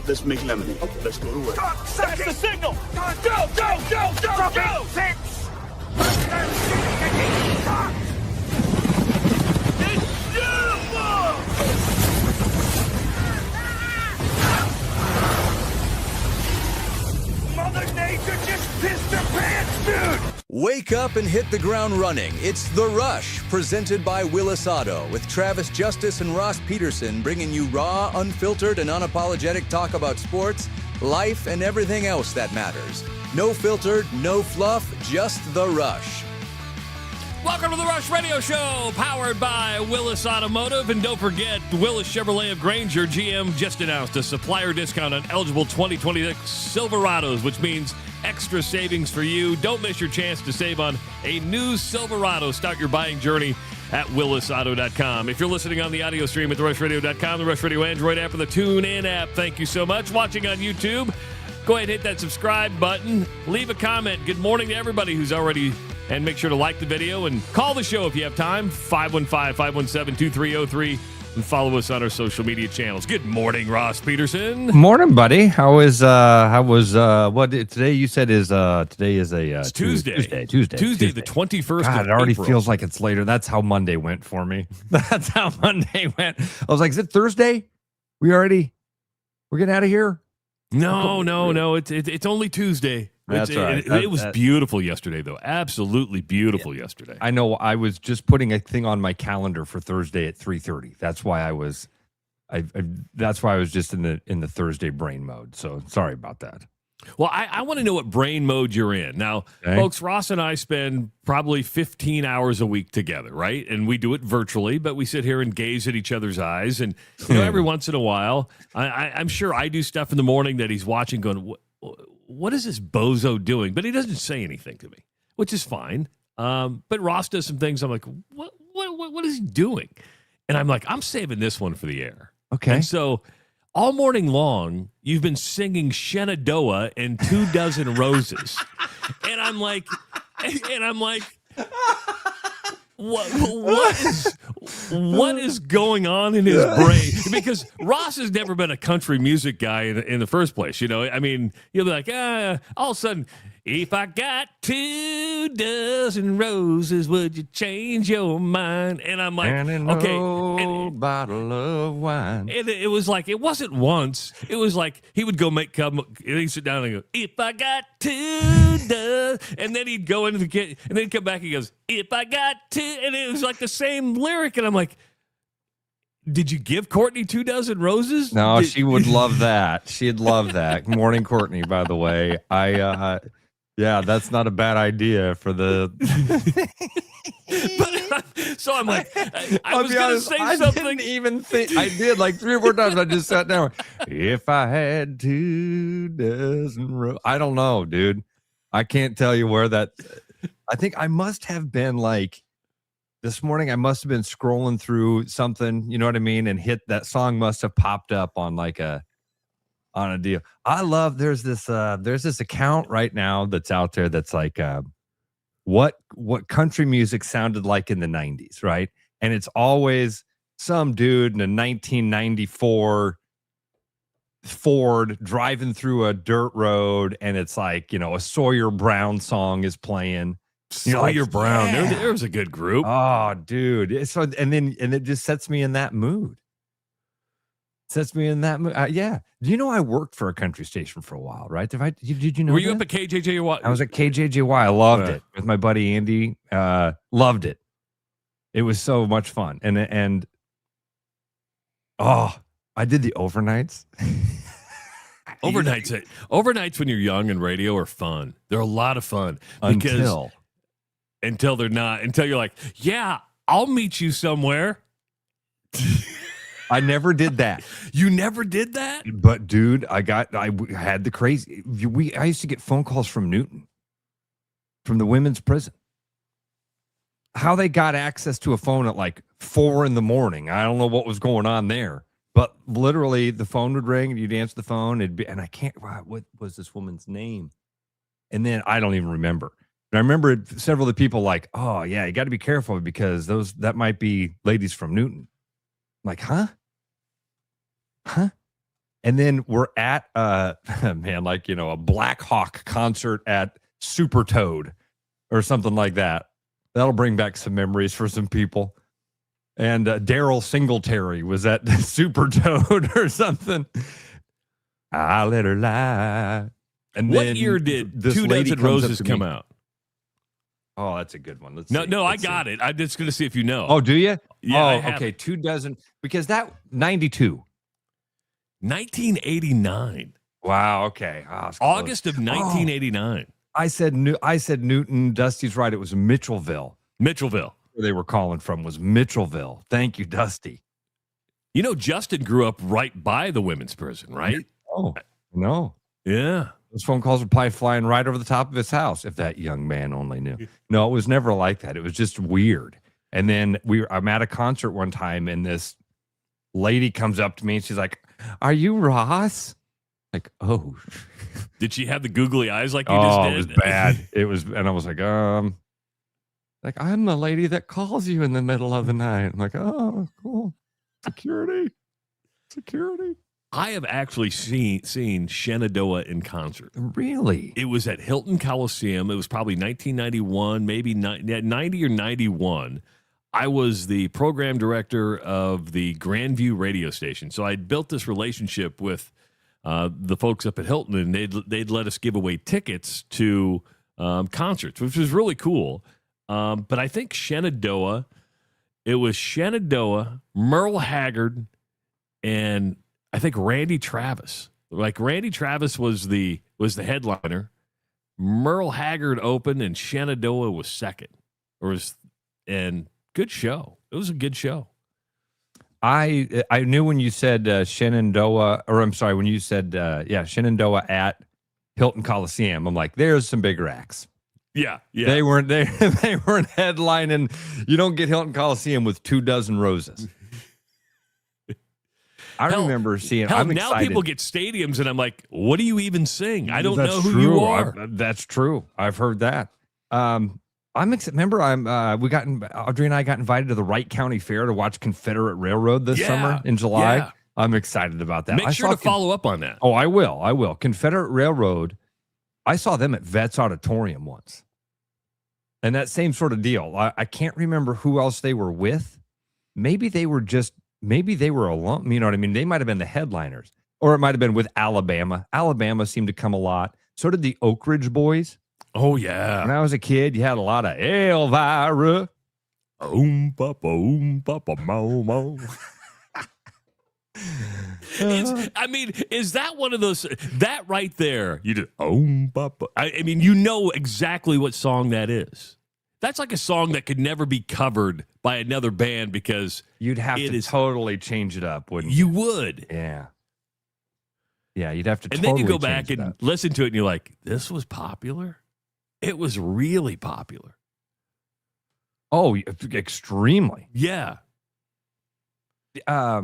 let's make lemonade. Okay. Let's go to work. That's the signal. Go. 6. It's beautiful. Mother Nature just pissed her pants, dude. Wake up and hit the ground running. It's The Rush, presented by Willis Auto, with Travis Justice and Ross Peterson bringing you raw, unfiltered, and unapologetic talk about sports, life, and everything else that matters. No filter, no fluff, just The Rush. Welcome to The Rush Radio Show, powered by Willis Automotive. And don't forget, Willis Chevrolet of Granger, GM just announced a supplier discount on eligible 2026 Silverados, which means extra savings for you. Don't miss your chance to save on a new Silverado. Start your buying journey at willisauto.com. If you're listening on the audio stream at therushladio.com, the Rush Radio Android app, or the TuneIn app, thank you so much. Watching on YouTube, go ahead and hit that subscribe button. Leave a comment. Good morning to everybody who's already, and make sure to like the video and call the show if you have time, 515-517-2303. And follow us on our social media channels. Good morning, Ross Peterson. Morning, buddy. How was what today you said is today is it's Tuesday. Tuesday, the 21st God, of it already April. feels like it's later. That's how Monday went for me. That's how Monday went. I was like, is it Thursday? We're getting out of here? No. It's only Tuesday. That's right. It was beautiful yesterday, though. Absolutely beautiful yesterday. I know. I was just putting a thing on my calendar for Thursday at 3:30. That's why I was just in the Thursday brain mode. So sorry about that. Well, I want to know what brain mode you're in. Now, folks, Ross and I spend probably 15 hours a week together, right? And we do it virtually, but we sit here and gaze at each other's eyes. And every once in a while, I'm sure I do stuff in the morning that he's watching going, what is this bozo doing? But he doesn't say anything to me, which is fine. But Ross does some things. I'm like, what is he doing? And I'm like, I'm saving this one for the air. Okay. And so all morning long, you've been singing Shenandoah and 24 Roses. And I'm like, what is going on in his brain? Because Ross has never been a country music guy in the first place. I mean, you'll be like, all of a sudden, if I got 24 roses, would you change your mind? And I'm like, okay. And bottle of wine. And it was like, it wasn't once. It was like he would go and he'd sit down and go, if I got 24, and then he'd go into the kitchen, and then he'd come back and he goes, if I got 2, and it was like the same lyric. And I'm like, did you give Courtney 24 roses? No, she would love that. She'd love that. Morning, Courtney, by the way. Yeah, that's not a bad idea for the. So I'm like, I was going to say something. I didn't even think. I did like 3 or 4 times. I just sat down. If I had 24 roses. I don't know, dude. I can't tell you where that. I think I must have been like this morning. I must have been scrolling through something. You know what I mean? And that song must have popped up on like a deal. I love there's this account right now that's out there that's like what country music sounded like in the 90s, right? And it's always some dude in a 1994 Ford driving through a dirt road, and it's like, a Sawyer Brown song is playing. Sawyer Brown, yeah. There was a good group. Oh, dude. And it just sets me in that mood. Yeah. Do you know I worked for a country station for a while, right? Did you know? Were you up at KJJY? I was at KJJY. I loved it with my buddy Andy. Loved it. It was so much fun. And I did the overnights. Overnights when you're young in radio are fun. They're a lot of fun. Until they're not. Until you're like, yeah, I'll meet you somewhere. I never did that. You never did that? But dude, I had the crazy. I used to get phone calls from Newton, from the women's prison. How they got access to a phone at like 4 a.m. I don't know what was going on there, but literally the phone would ring and you'd answer the phone. And I can't. What was this woman's name? And then I don't even remember. But I remember several of the people like, oh yeah, you got to be careful because that might be ladies from Newton. I'm like, huh? And then we're at man, like, you know, a Black Hawk concert at Super Toad or something like that. That'll bring back some memories for some people. And Daryl Singletary was at Super Toad or something. I let her lie. And what then year did this Two lady Dozen comes up Roses to come me. out? Oh, that's a good one. Let's No, see. no, I Let's got see. it. I'm just going to see if you know. Oh, do you? Yeah, I Oh, have okay. it. 2 dozen, because that 92. 1989. Wow. Okay. Oh, it's close. August of 1989. I said Newton. Dusty's right. It was Mitchellville. Mitchellville. Where they were calling from was Mitchellville. Thank you, Dusty. You know, Justin grew up right by the women's prison, right? Oh, no. Yeah. Those phone calls were probably flying right over the top of his house, if that young man only knew. No, it was never like that. It was just weird. And then I'm at a concert one time, and this lady comes up to me, and she's like, "Are you Ross?" Like, oh. Did she have the googly eyes like you just did? It was bad. It was, and I was like, I'm the lady that calls you in the middle of the night. I'm like, oh, cool. Security. I have actually seen Shenandoah in concert. Really? It was at Hilton Coliseum. It was probably 1991, maybe 90 or 91. I was the program director of the Grandview radio station. So I'd built this relationship with the folks up at Hilton, and they'd let us give away tickets to concerts, which was really cool. But I think Shenandoah, it was Shenandoah, Merle Haggard, and I think Randy Travis. Like Randy Travis was the headliner. Merle Haggard opened, and Shenandoah was second. And good show. It was a good show. I knew when you said Shenandoah, or I'm sorry, when you said Shenandoah at Hilton Coliseum. I'm like, there's some bigger acts. Yeah. They weren't headlining. You don't get Hilton Coliseum with 2 dozen roses. I remember seeing. I'm now excited. people get stadiums, and I'm like, what do you even sing? I don't That's know who true. you are. That's true. I've heard that. I'm excited. Remember, Audrey and I got invited to the Wright County Fair to watch Confederate Railroad this summer in July. Yeah. I'm excited about that. Make sure to follow up on that. Oh, I will. Confederate Railroad. I saw them at Vets Auditorium once. And that same sort of deal. I can't remember who else they were with. Maybe they were alone. You know what I mean? They might have been the headliners. Or it might have been with Alabama. Alabama seemed to come a lot. So did the Oak Ridge Boys. Oh, yeah. When I was a kid, you had a lot of Elvira. Papa, mo. Is that one of those, that right there, you just, Papa. I mean, you know exactly what song that is. That's like a song that could never be covered by another band because you'd have to totally change it up, wouldn't you? You would. Yeah. Yeah, you'd have to and totally then you go change back it and up. listen to it and you're like, this was popular? It was really popular. Oh, extremely. Yeah. I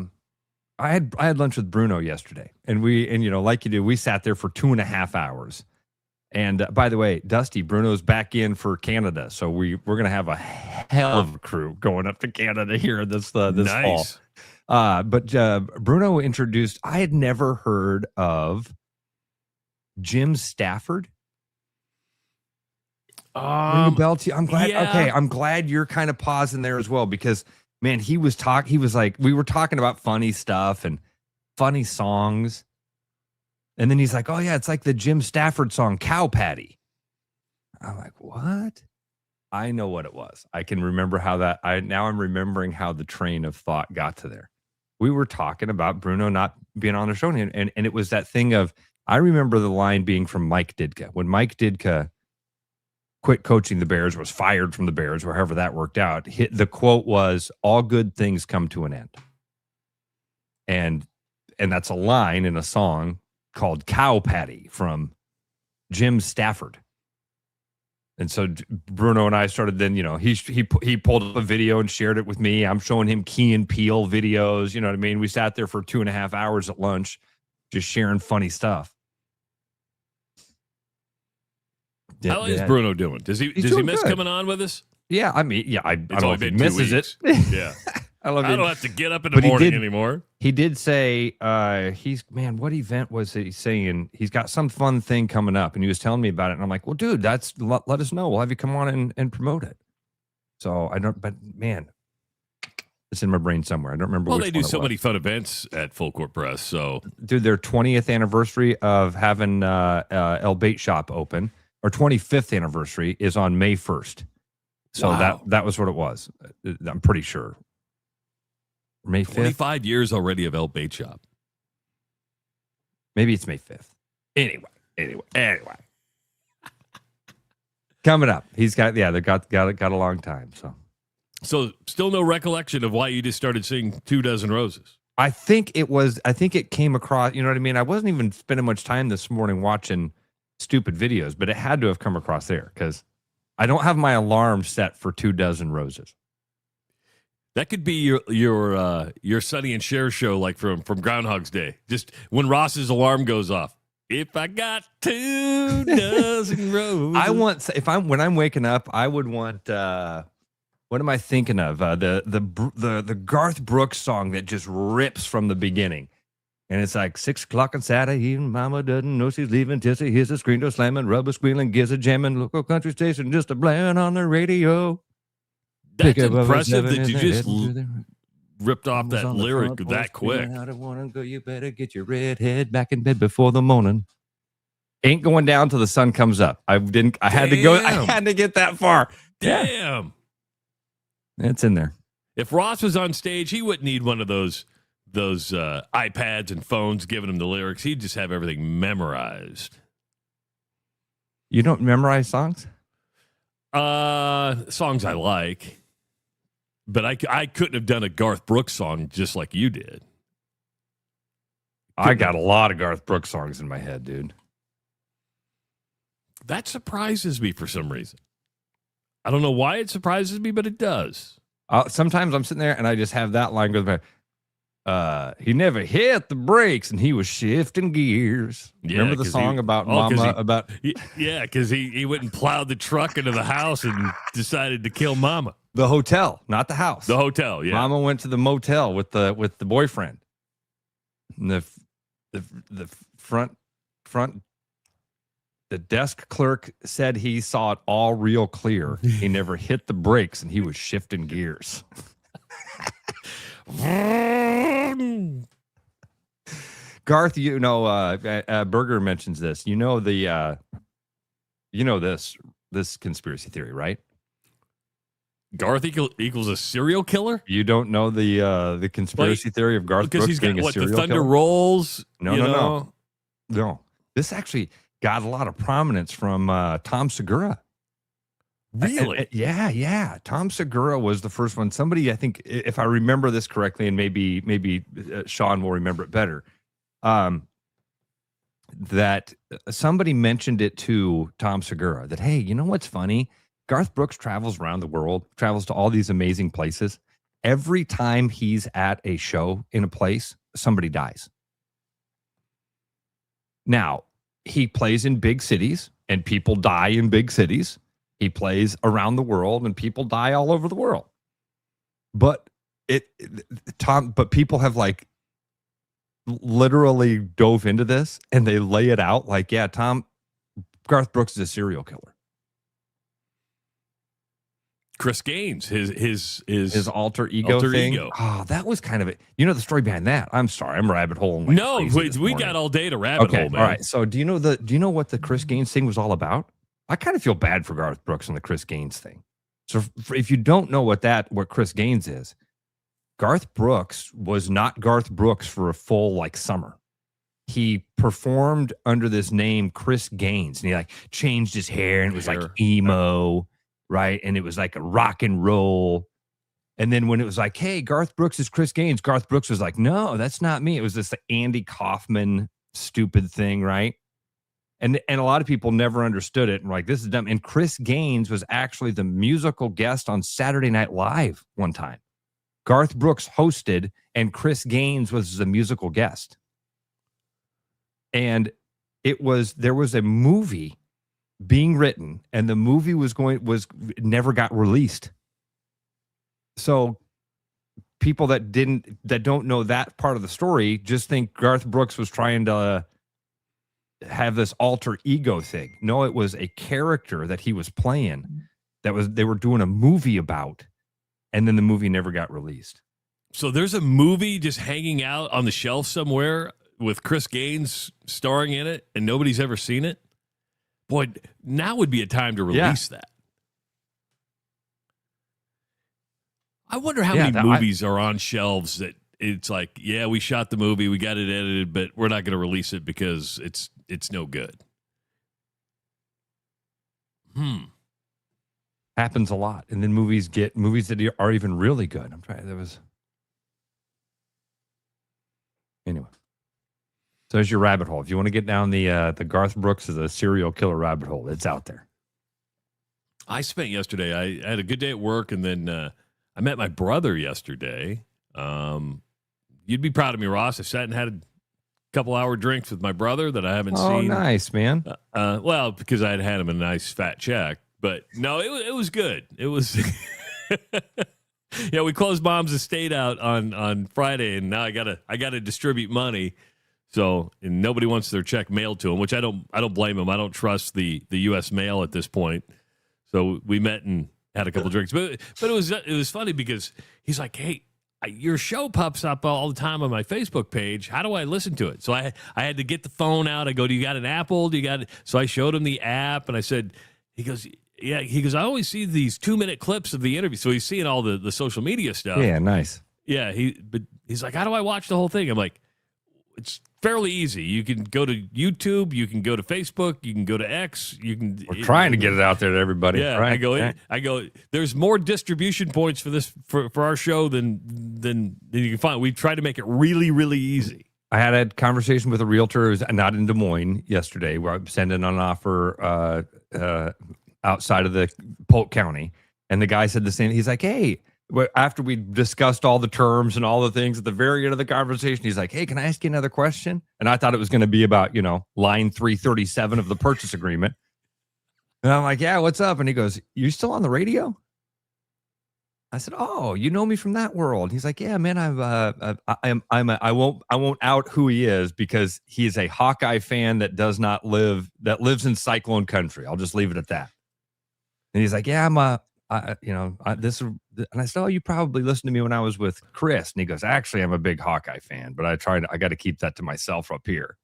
had lunch with Bruno yesterday, and like you do, we sat there for 2.5 hours. And by the way, Dusty, Bruno's back in for Canada, so we're gonna have a hell of a crew going up to Canada here this nice. fall. But Bruno introduced. I had never heard of Jim Stafford. Ring a bell to you? I'm glad. Yeah. Okay, I'm glad you're kind of pausing there as well because man, he was like, we were talking about funny stuff and funny songs. And then he's like, oh yeah, it's like the Jim Stafford song, Cow Patty. I'm like, what? I know what it was. I can remember I'm remembering how the train of thought got to there. We were talking about Bruno not being on the show. And it was that thing of, I remember the line being from Mike Ditka. When Mike Ditka quit coaching the Bears, was fired from the Bears, wherever that worked out, the quote was, all good things come to an end. And that's a line in a song called Cow Patty from Jim Stafford. And so Bruno and I started then, he pulled up a video and shared it with me. I'm showing him Key and Peele videos. You know what I mean? We sat there for 2.5 hours at lunch, just sharing funny stuff. How is Bruno doing? Does he miss coming on with us? Yeah, I don't know if he been 2 misses weeks. it. Yeah. I don't have to get up in the morning anymore. He did say what event was he saying? He's got some fun thing coming up, and he was telling me about it. And I'm like, well, dude, let us know. We'll have you come on and promote it. So I don't, but man, it's in my brain somewhere. I don't remember. Well, which they do one it so was. many fun events at Full Court Press. So, Dude, their 20th anniversary of having El Bait Shop open, or 25th anniversary, is on May 1st. So wow. that was what it was. I'm pretty sure. May 5th. 25 years already of El Bait Shop. Maybe it's May 5th. Anyway. Coming up. He's got they got a long time. So still no recollection of why you just started singing 2 Dozen Roses. I think it came across, you know what I mean? I wasn't even spending much time this morning watching stupid videos, but it had to have come across there because I don't have my alarm set for 2 Dozen Roses. That could be your Sonny and Cher show, like from Groundhog's Day. Just when Ross's alarm goes off. If I got 2 dozen roses. When I'm waking up, I would want what am I thinking of? The Garth Brooks song that just rips from the beginning. And it's like 6 o'clock on Saturday evening, mama doesn't know she's leaving till she hears the screen door slamming, rubber squealing, gives a jamming, local country station just a blaring on the radio. That's impressive that you just ripped off that lyric that quick. I don't want to go. You better get your red head back in bed before the morning. Ain't going down till the sun comes up. I had to go. I had to get that far. Damn. Yeah. It's in there. If Ross was on stage, he wouldn't need one of those iPads and phones giving him the lyrics. He'd just have everything memorized. You don't memorize songs? Songs I like. But I couldn't have done a Garth Brooks song just like you did. I got a lot of Garth Brooks songs in my head, dude. That surprises me for some reason. I don't know why it surprises me, but it does. Sometimes I'm sitting there and I just have that line go by. He never hit the brakes and he was shifting gears. Yeah, remember the song about Mama? Because he went and plowed the truck into the house and decided to kill Mama. The hotel, not the house. The hotel, yeah. Mama went to the motel with the boyfriend. And the front, the desk clerk said he saw it all real clear. He never hit the brakes and he was shifting gears. Garth, Berger mentions this. This conspiracy theory, right? Garth equals a serial killer? You don't know the conspiracy theory of Garth Brooks being a serial killer? The Thunder Rolls? No. This actually got a lot of prominence from Tom Segura. Really? Yeah. Tom Segura was the first one. Somebody, I think, if I remember this correctly, and maybe Sean will remember it better, that somebody mentioned it to Tom Segura that, hey, you know what's funny? Garth Brooks travels around the world, travels to all these amazing places. Every time he's at a show in a place, somebody dies. Now, he plays in big cities, and people die in big cities. He plays around the world, and people die all over the world. But people have like literally dove into this, and they lay it out like, yeah, Garth Brooks is a serial killer. Chris Gaines, his alter ego thing. Oh, that was kind of it. You know the story behind that? I'm sorry, I'm rabbit holing. No, we got all day to rabbit hole, man. All right. So do you know what the Chris Gaines thing was all about? I kind of feel bad for Garth Brooks on the Chris Gaines thing. So if you don't know what Chris Gaines is, Garth Brooks was not Garth Brooks for a full summer. He performed under this name Chris Gaines, and he changed his hair, and it was like emo. Right. And it was like a rock and roll. And then when it was like, hey, Garth Brooks is Chris Gaines, Garth Brooks was like, no, that's not me. It was this Andy Kaufman stupid thing. Right. And a lot of people never understood it and were like, this is dumb. And Chris Gaines was actually the musical guest on Saturday Night Live one time. Garth Brooks hosted and Chris Gaines was the musical guest. And there was a movie being written, and the movie was never got released. So people that don't know that part of the story just think Garth Brooks was trying to have this alter ego thing. No, it was a character that he was playing they were doing a movie about, and then the movie never got released. So there's a movie just hanging out on the shelf somewhere with Chris Gaines starring in it, and nobody's ever seen it. Boy, now would be a time to release that. I wonder how many movies are on shelves that it's like, yeah, we shot the movie, we got it edited, but we're not going to release it because it's no good. Happens a lot. And then movies that are even really good. Anyway. So there's your rabbit hole. If you want to get down the Garth Brooks as a serial killer rabbit hole, it's out there. I spent yesterday, I had a good day at work, and then I met my brother yesterday. You'd be proud of me, Ross. I sat and had a couple-hour drinks with my brother that I haven't seen. Oh, nice, man. Well, because I had had him a nice fat check. But, no, it was good. It was – yeah, we closed Mom's estate out on Friday, and now I gotta distribute money. So, and nobody wants their check mailed to them, which I don't blame them. I don't trust the U.S. mail at this point. So we met and had a couple drinks, but it was funny because he's like, "Hey, your show pops up all the time on my Facebook page. How do I listen to it?" So I had to get the phone out. I go, "Do you got an Apple? Do you got it?" So I showed him the app, and I said, he goes, "Yeah." He goes, "I always see these 2-minute clips of the interview." So he's seeing all the social media stuff. Yeah, nice. Yeah, but he's like, "How do I watch the whole thing?" I'm like, "It's fairly easy. You can go to YouTube, you can go to Facebook, you can go to X. We're trying to get it out there to everybody." Yeah, right? I go. There's more distribution points for this for our show than you can find. We try to make it really, really easy. I had a conversation with a realtor who's not in Des Moines yesterday, where I'm sending an offer outside of the Polk County, and the guy said the same. He's like, "Hey." After we discussed all the terms and all the things at the very end of the conversation, he's like, "Hey, can I ask you another question?" And I thought it was going to be about, line 337 of the purchase agreement. And I'm like, "Yeah, what's up?" And he goes, "You still on the radio?" I said, "Oh, you know me from that world." He's like, "Yeah, man, I won't out who he is because he's a Hawkeye fan that lives in Cyclone Country. I'll just leave it at that." And he's like, "Yeah, and I said, "Oh, you probably listened to me when I was with Chris." And he goes, "Actually, I'm a big Hawkeye fan, but I got to keep that to myself up here."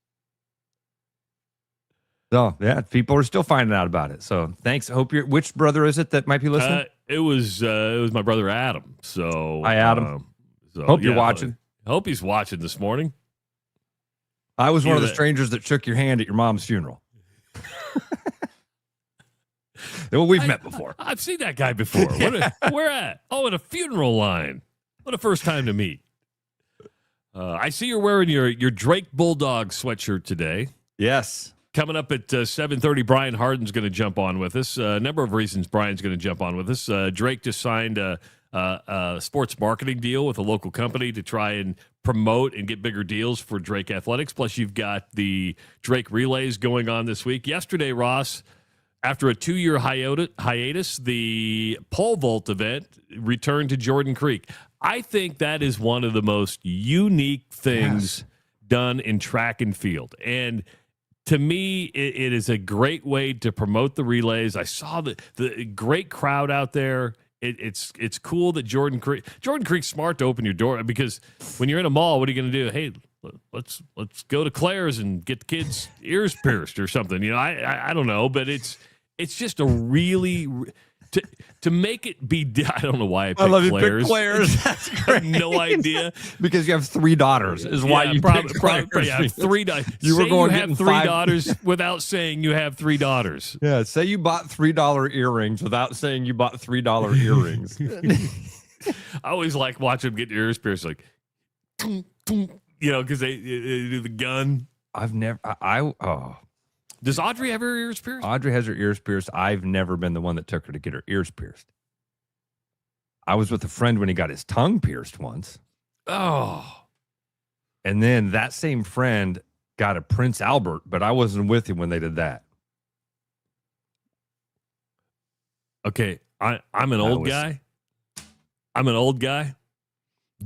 So yeah, people are still finding out about it. So thanks. Which brother is it that might be listening? It was my brother Adam. So hi, Adam. Hope you're watching. Hope he's watching this morning. I was one of the strangers that shook your hand at your mom's funeral. Well, we've met before. I've seen that guy before. Where at? Oh, at a funeral line. What a first time to meet. I see you're wearing your Drake Bulldog sweatshirt today. Yes. Coming up at 7:30, Brian Harden's going to jump on with us. A number of reasons Brian's going to jump on with us. Drake just signed a sports marketing deal with a local company to try and promote and get bigger deals for Drake Athletics. Plus, you've got the Drake Relays going on this week. Yesterday, Ross, after a 2-year hiatus, the pole vault event returned to Jordan Creek. I think that is one of the most unique things done in track and field. And to me, it is a great way to promote the relays. I saw the great crowd out there. It's cool that Jordan Creek's smart to open your door, because when you're in a mall, what are you going to do? Hey, let's go to Claire's and get the kids' ears pierced or something. I don't know, but it's just a really to make it be. I don't know why I picked Claire's. Claire's. That's great. I have no idea. Because you have 3 daughters is why you picked Claire's. Yeah, 3 daughters. You were going to have 3 daughters without saying you have 3 daughters. Yeah, say you bought $3 earrings without saying you bought $3 earrings. I always like watching them get their ears pierced, like, because they do the gun. I've never. Does Audrey have her ears pierced? Audrey has her ears pierced. I've never been the one that took her to get her ears pierced. I was with a friend when he got his tongue pierced once. Oh. And then that same friend got a Prince Albert, but I wasn't with him when they did that. Okay, I'm an old guy. I'm an old guy.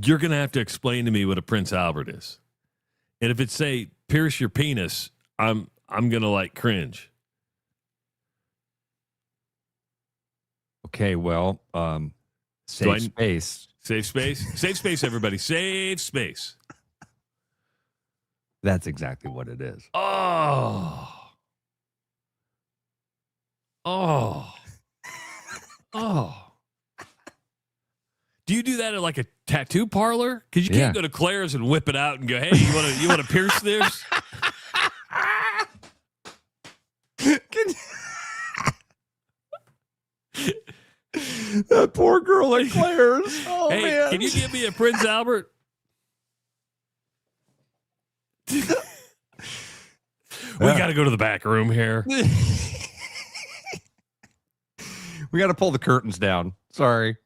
you're going to have to explain to me what a Prince Albert is. And if it say pierce your penis, I'm going to like cringe. Okay, well, save space. Save space? Save space, everybody. Save space. That's exactly what it is. Oh. Do you do that at like a tattoo parlor? Because you can't go to Claire's and whip it out and go, hey, you want to pierce this? That poor girl at Claire's. Oh, hey, man. Can you give me a Prince Albert? We got to go to the back room here. We got to pull the curtains down. Sorry.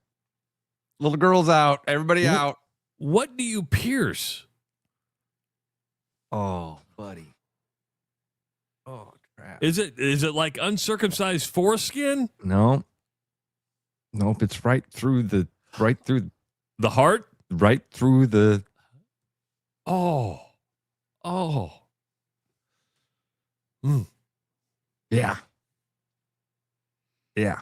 Little girl's out. Everybody out. What do you pierce? Oh, buddy. Oh, crap. Is it like uncircumcised foreskin? No. Nope. It's right through the heart? Right through the. Oh. Mm. Yeah. Yeah.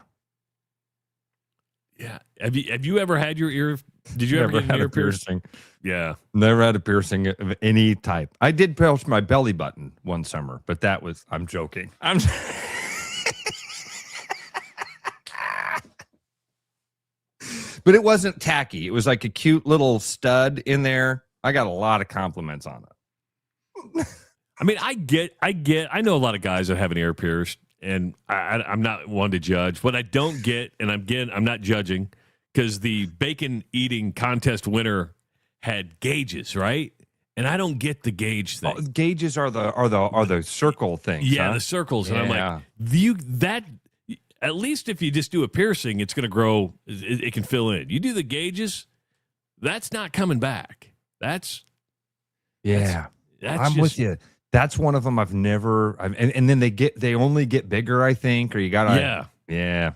Yeah. Have you ever had your ear? Did you ever get an ear piercing? Yeah. Never had a piercing of any type. I did pierce my belly button one summer, but I'm joking. But it wasn't tacky. It was like a cute little stud in there. I got a lot of compliments on it. I mean, I know a lot of guys that have an ear pierced, and I'm not one to judge. What I don't get, and I'm not judging, because the bacon eating contest winner had gauges, right? And I don't get the gauge thing. Oh, gauges are the circle things. Yeah, huh? the circles. And I'm like, at least if you just do a piercing, it's going to grow. It can fill in. You do the gauges, that's not coming back. That's I'm with you. That's one of them I've never. And then they only get bigger, I think, or you gotta. Yeah.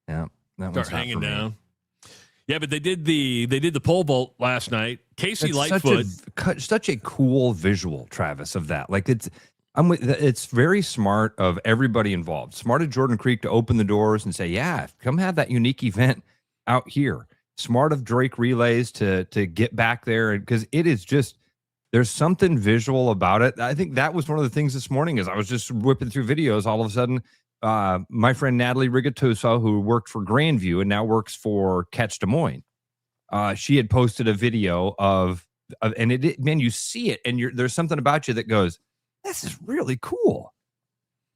That start hanging down. Yeah, but they did the pole vault last night. Casey Lightfoot, such a cool visual, Travis, of that. Like it's very smart of everybody involved. Smart of Jordan Creek to open the doors and say, yeah, come have that unique event out here. Smart of Drake Relays to get back there, because it is just, there's something visual about it. I think that was one of the things this morning as I was just whipping through videos. All of a sudden, my friend Natalie Rigatoso, who worked for Grandview and now works for Catch Des Moines, she had posted a video of and man, you see it, and there's something about you that goes, this is really cool.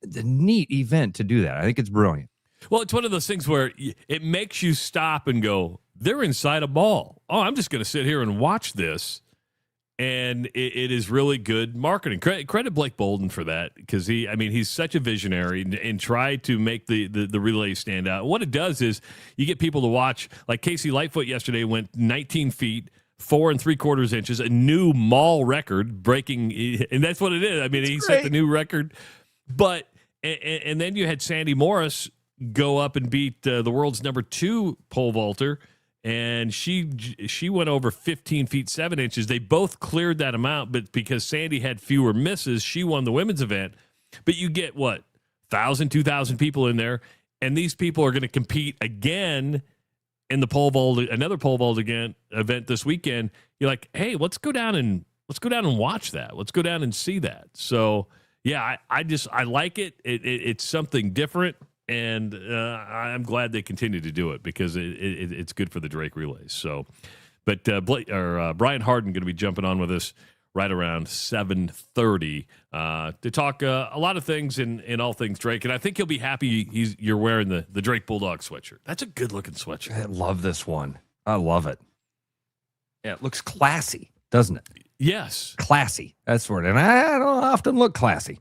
It's a neat event to do that. I think it's brilliant. Well, it's one of those things where it makes you stop and go, they're inside a ball. Oh, I'm just going to sit here and watch this. And it is really good marketing. Credit Blake Bolden for that, because he's such a visionary and tried to make the relay stand out. What it does is you get people to watch. Like Casey Lightfoot yesterday went 19 feet, 4 3/4 inches, a new mall record breaking, and that's what it is. I mean, he set the new record. But and then you had Sandy Morris go up and beat the world's number 2 pole vaulter. And she went over 15 feet 7 inches. They both cleared that amount, but because Sandy had fewer misses, she won the women's event. But you get 1,000, 2,000 people in there, and these people are going to compete again in the pole vault, another pole vault event this weekend. You're like, hey, let's go down and watch that. Let's go down and see that. So yeah, I like it. It's something different. And I'm glad they continue to do it, because it's good for the Drake Relays. So, but Brian Harden going to be jumping on with us right around 7:30 to talk a lot of things in all things Drake. And I think he'll be happy you're wearing the Drake Bulldog sweatshirt. That's a good looking sweatshirt. I love this one. I love it. Yeah, it looks classy, doesn't it? Yes, classy. That's the word. And I don't often look classy.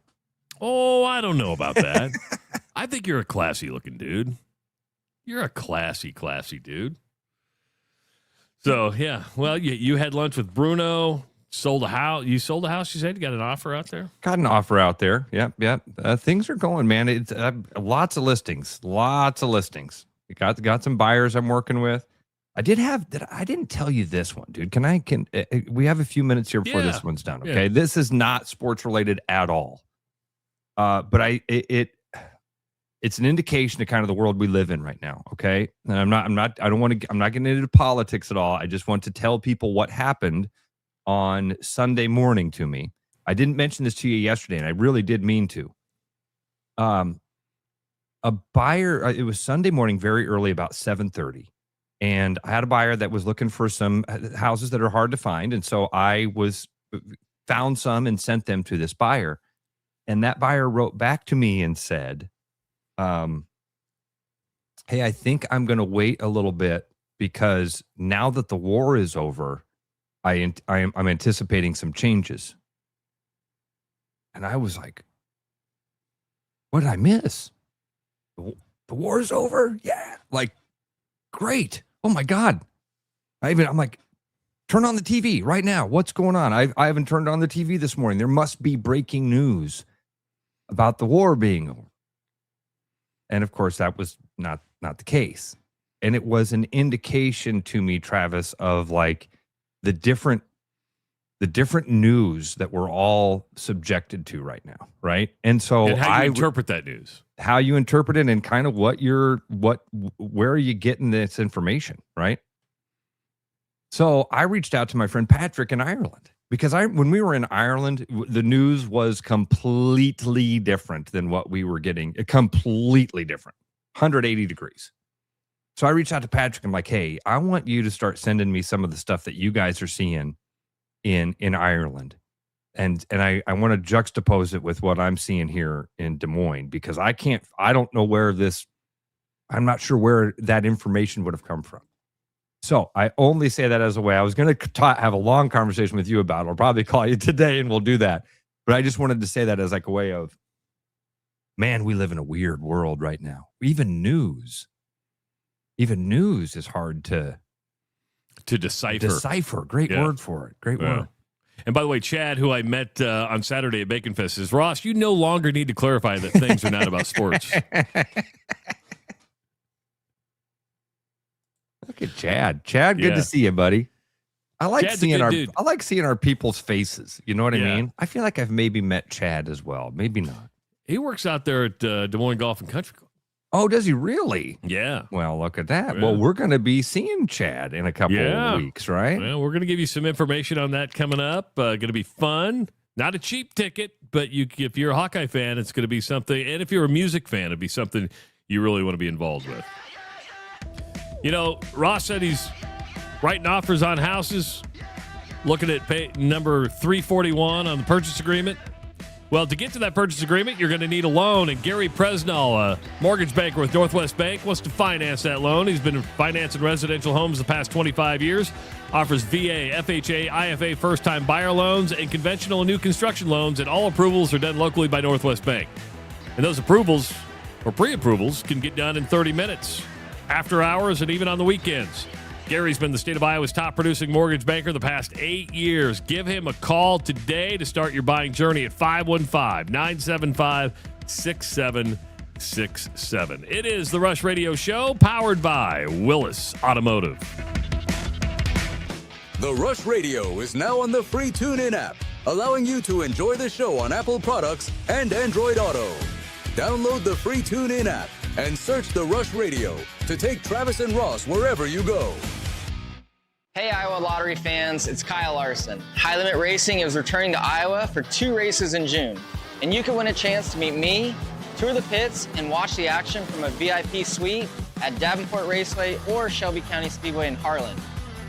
Oh, I don't know about that. I think you're a classy looking dude. You're a classy dude. So, yeah. Well, you had lunch with Bruno, sold a house. You sold a house, you said? You got an offer out there? Got an offer out there. Yep. Things are going, man. It's lots of listings. We got some buyers I'm working with. I didn't tell you this one, dude. We have a few minutes here before this one's done. Okay. Yeah. This is not sports related at all. But it's an indication of kind of the world we live in right now. Okay. And I'm not getting into politics at all. I just want to tell people what happened on Sunday morning to me. I didn't mention this to you yesterday, and I really did mean to. A buyer, it was Sunday morning, very early, about 7:30. And I had a buyer that was looking for some houses that are hard to find. And so I found some and sent them to this buyer. And that buyer wrote back to me and said, hey, I think I'm going to wait a little bit because now that the war is over, I'm anticipating some changes. And I was like, what did I miss? The war is over? Yeah. Like, great. Oh my God. I'm like, turn on the TV right now. What's going on? I haven't turned on the TV this morning. There must be breaking news about the war being over. And of course, that was not the case. And it was an indication to me, Travis, of like the different news that we're all subjected to right now, right? And so and how you interpret that news, how you interpret it, and kind of where are you getting this information, right? So I reached out to my friend Patrick in Ireland because when we were in Ireland, the news was completely different than what we were getting. Completely different, 180 degrees. So I reached out to Patrick. I'm like, hey, I want you to start sending me some of the stuff that you guys are seeing in Ireland. And I want to juxtapose it with what I'm seeing here in Des Moines, because I don't know I'm not sure where that information would have come from. So I only say that as a way. I was going to have a long conversation with you about it. I'll probably call you today and we'll do that. But I just wanted to say that as like a way of, man, we live in a weird world right now. Even news is hard to decipher. Great word for it. Great word. And by the way, Chad, who I met on Saturday at Bacon Fest, says, Ross, you no longer need to clarify that things are not about sports. Look at Chad. Chad, good to see you, buddy. I like seeing our people's faces. You know what I mean? I feel like I've maybe met Chad as well. Maybe not. He works out there at Des Moines Golf and Country Club. Oh, does he really? Yeah. Well, look at that. Yeah. Well, we're going to be seeing Chad in a couple of weeks, right? Well, we're going to give you some information on that coming up. Going to be fun. Not a cheap ticket, but if you're a Hawkeye fan, it's going to be something. And if you're a music fan, it'd be something you really want to be involved with. You know, Ross said he's writing offers on houses, looking at number 341 on the purchase agreement. Well, to get to that purchase agreement, you're going to need a loan, and Gary Presnall, a mortgage banker with Northwest Bank, wants to finance that loan. He's been financing residential homes the past 25 years, offers VA, FHA, IFA first-time buyer loans, and conventional and new construction loans, and all approvals are done locally by Northwest Bank. And those approvals, or pre-approvals, can get done in 30 minutes, after hours, and even on the weekends. Gary's been the state of Iowa's top producing mortgage banker the past 8 years. Give him a call today to start your buying journey at 515-975-6767. It is the Rush Radio Show, powered by Willis Automotive. The Rush Radio is now on the free TuneIn app, allowing you to enjoy the show on Apple products and Android Auto. Download the free TuneIn app and search the Rush Radio to take Travis and Ross wherever you go. Hey, Iowa Lottery fans, it's Kyle Larson. High Limit Racing is returning to Iowa for 2 races in June, and you can win a chance to meet me, tour the pits, and watch the action from a VIP suite at Davenport Raceway or Shelby County Speedway in Harlan.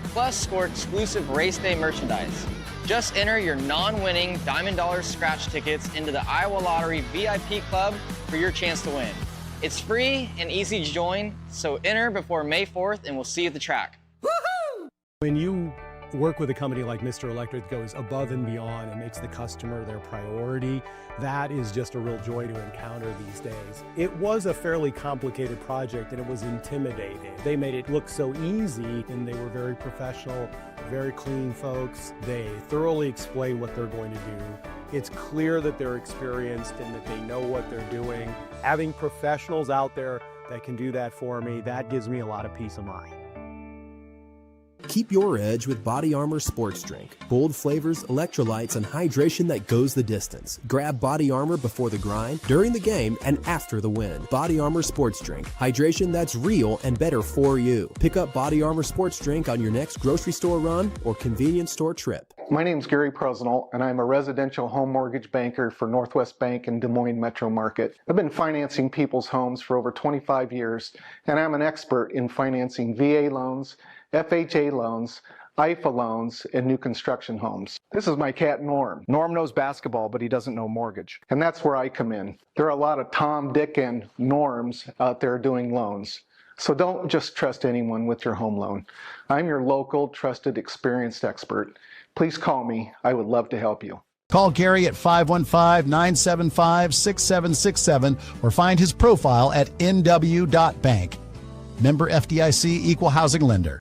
Plus, score exclusive race day merchandise. Just enter your non-winning Diamond Dollars scratch tickets into the Iowa Lottery VIP Club for your chance to win. It's free and easy to join, so enter before May 4th, and we'll see you at the track. Woohoo! When you work with a company like Mr. Electric that goes above and beyond and makes the customer their priority, that is just a real joy to encounter these days. It was a fairly complicated project and it was intimidating. They made it look so easy, and they were very professional, very clean folks. They thoroughly explain what they're going to do. It's clear that they're experienced and that they know what they're doing. Having professionals out there that can do that for me, that gives me a lot of peace of mind. Keep your edge with Body Armor Sports Drink. Bold flavors, electrolytes, and hydration that goes the distance. Grab Body Armor before the grind, during the game, and after the win. Body Armor Sports Drink. Hydration that's real and better for you. Pick up Body Armor Sports Drink on your next grocery store run or convenience store trip. My name's Gary Prosnell, and I'm a residential home mortgage banker for Northwest Bank in Des Moines Metro Market. I've been financing people's homes for over 25 years, and I'm an expert in financing VA loans, FHA loans, IFA loans, and new construction homes. This is my cat Norm. Norm knows basketball, but he doesn't know mortgage. And that's where I come in. There are a lot of Tom, Dick, and Norms out there doing loans. So don't just trust anyone with your home loan. I'm your local, trusted, experienced expert. Please call me. I would love to help you. Call Gary at 515-975-6767 or find his profile at nw.bank. Member FDIC, Equal Housing Lender.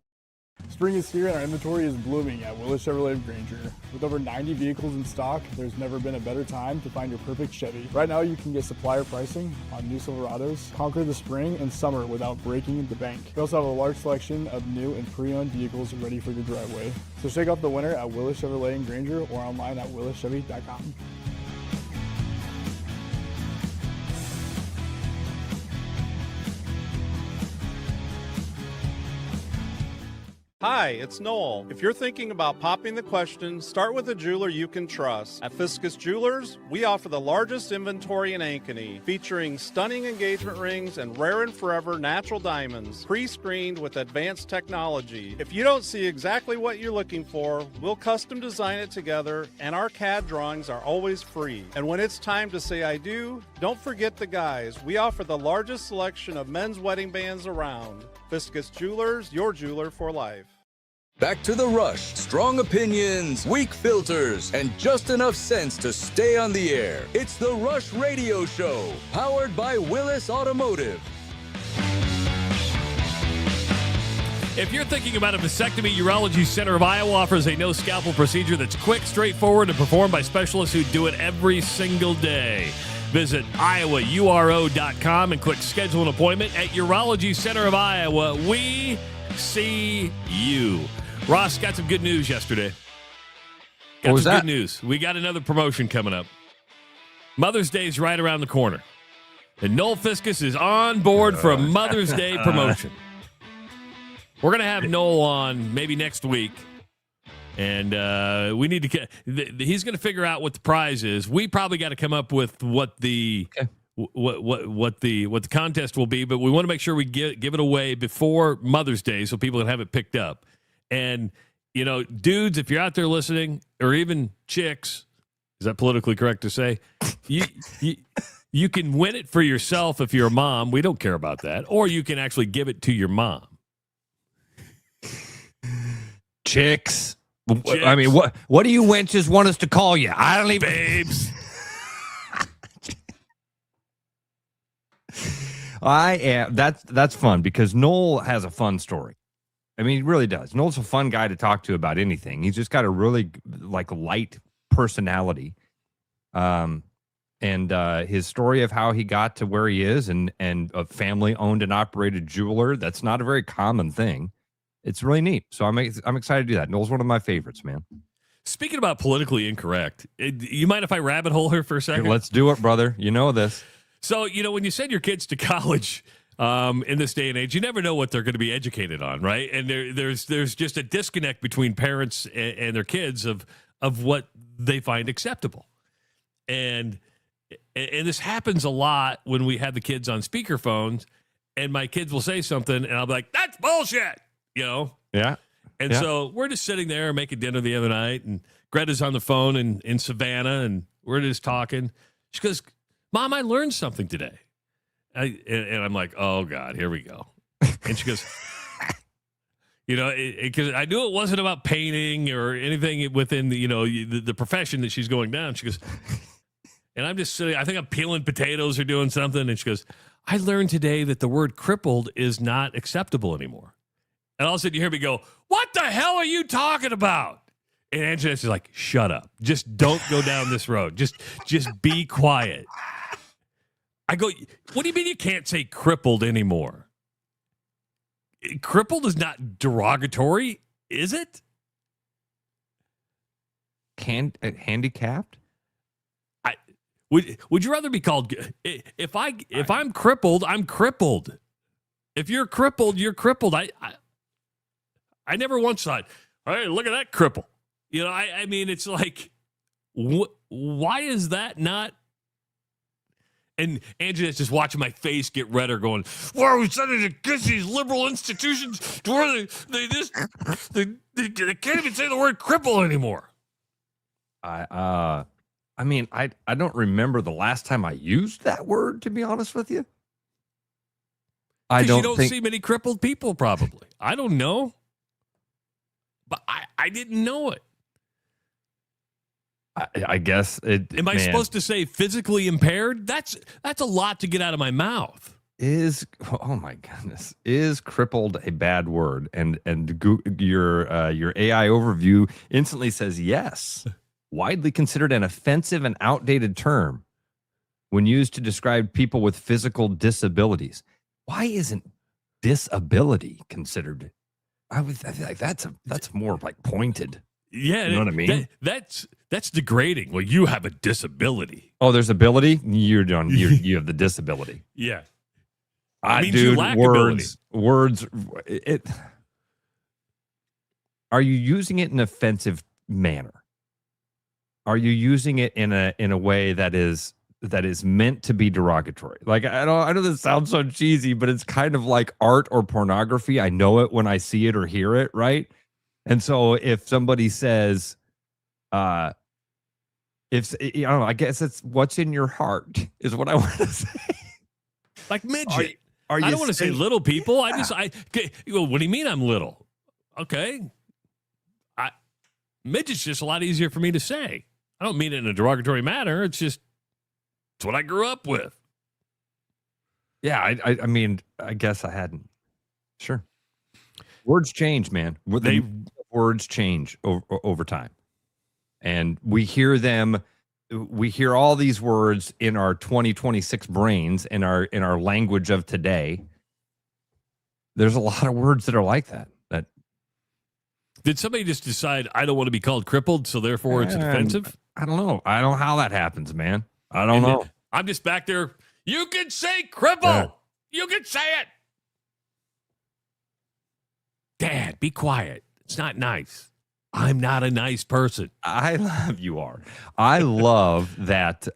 Spring is here and our inventory is blooming at Willis Chevrolet of Granger. With over 90 vehicles in stock, there's never been a better time to find your perfect Chevy. Right now you can get supplier pricing on new Silverados, conquer the spring and summer without breaking the bank. We also have a large selection of new and pre-owned vehicles ready for your driveway. So shake off the winter at Willis Chevrolet in Granger or online at willischevy.com. Hi, it's Noel. If you're thinking about popping the question, start with a jeweler you can trust. At Fiscus Jewelers, we offer the largest inventory in Ankeny, featuring stunning engagement rings and rare and forever natural diamonds, pre-screened with advanced technology. If you don't see exactly what you're looking for, we'll custom design it together, and our CAD drawings are always free. And when it's time to say I do, don't forget the guys. We offer the largest selection of men's wedding bands around. Fiscus Jewelers, your jeweler for life. Back to the Rush. Strong opinions, weak filters, and just enough sense to stay on the air. It's the Rush Radio Show, powered by Willis Automotive. If you're thinking about a vasectomy, Urology Center of Iowa offers a no-scalpel procedure that's quick, straightforward, and performed by specialists who do it every single day. Visit iowauro.com and click schedule an appointment at Urology Center of Iowa. We see you. Ross got some good news yesterday. What was that? Good news. We got another promotion coming up. Mother's Day is right around the corner. And Noel Fiscus is on board for a Mother's Day promotion. We're going to have Noel on maybe next week. And we need to he's going to figure out what the prize is. We probably got to come up with what the what the contest will be, but we want to make sure we give it away before Mother's Day so people can have it picked up. And you know, dudes, if you're out there listening, or even chicks, is that politically correct to say? You can win it for yourself if you're a mom. We don't care about that. Or you can actually give it to your mom. Chicks. I mean, what do you wenches want us to call you? I don't even. Babes. I am. That's fun because Noel has a fun story. I mean, he really does. Noel's a fun guy to talk to about anything. He's just got a really light personality. And his story of how he got to where he is and a family owned and operated jeweler, that's not a very common thing. It's really neat. So I'm excited to do that. Noel's one of my favorites, man. Speaking about politically incorrect, you mind if I rabbit hole here for a second? Let's do it, brother. You know this. So, you know, when you send your kids to college in this day and age, you never know what they're going to be educated on, right? And there's just a disconnect between parents and their kids of what they find acceptable. And this happens a lot when we have the kids on speakerphones, and my kids will say something, and I'll be like, that's bullshit, you know? Yeah. And so we're just sitting there making dinner the other night, and Greta's on the phone in Savannah, and we're just talking. She goes, Mom, I learned something today. And I'm like, oh, God, here we go. And she goes, you know, because I knew it wasn't about painting or anything within the profession that she's going down. She goes, and I'm just sitting, I think I'm peeling potatoes or doing something. And she goes, I learned today that the word crippled is not acceptable anymore. And all of a sudden you hear me go, what the hell are you talking about? And Angela's like, shut up. Just don't go down this road. Just be quiet. I go, what do you mean you can't say crippled anymore? Crippled is not derogatory. Is it? Handicapped? Would you rather be called if I'm crippled, I'm crippled. If you're crippled, you're crippled. I never once thought, hey, look at that cripple. You know, I mean, it's like, why is that not? And Angela's just watching my face get redder, going, "Why are we sending against these liberal institutions to where they can't even say the word cripple anymore?" I mean, I don't remember the last time I used that word, to be honest with you. You don't see many crippled people, probably. I don't know, but I didn't know it. I guess it. Am I supposed to say physically impaired? That's a lot to get out of my mouth. Oh my goodness, is crippled a bad word? And your AI overview instantly says yes. Widely considered an offensive and outdated term when used to describe people with physical disabilities. Why isn't disability considered? I feel like that's more like pointed. Yeah, you know what I mean. That's degrading. Well, you have a disability. Oh, there's ability. You're done. You have the disability. Yeah, it means you lack ability. Words. Are you using it in an offensive manner? Are you using it in a way that is meant to be derogatory? Like, I know this sounds so cheesy, but it's kind of like art or pornography. I know it when I see it or hear it, right? And so if somebody says, I don't know, I guess it's what's in your heart is what I want to say. Like midget. Are you I don't want to say little people. What do you mean I'm little? Okay. Midget's just a lot easier for me to say. I don't mean it in a derogatory manner. It's what I grew up with. Yeah, I mean, I guess I hadn't. Sure. Words change, man. Words change over time. And we hear them. We hear all these words in our 2026 brains, in our language of today. There's a lot of words that are like that. Did somebody just decide I don't want to be called crippled, so therefore it's offensive? I don't know. I don't know how that happens, man. I don't know. I'm just back there. You can say cripple. Yeah. You can say it. Dad, be quiet. It's not nice. I'm not a nice person. I love you are. I love that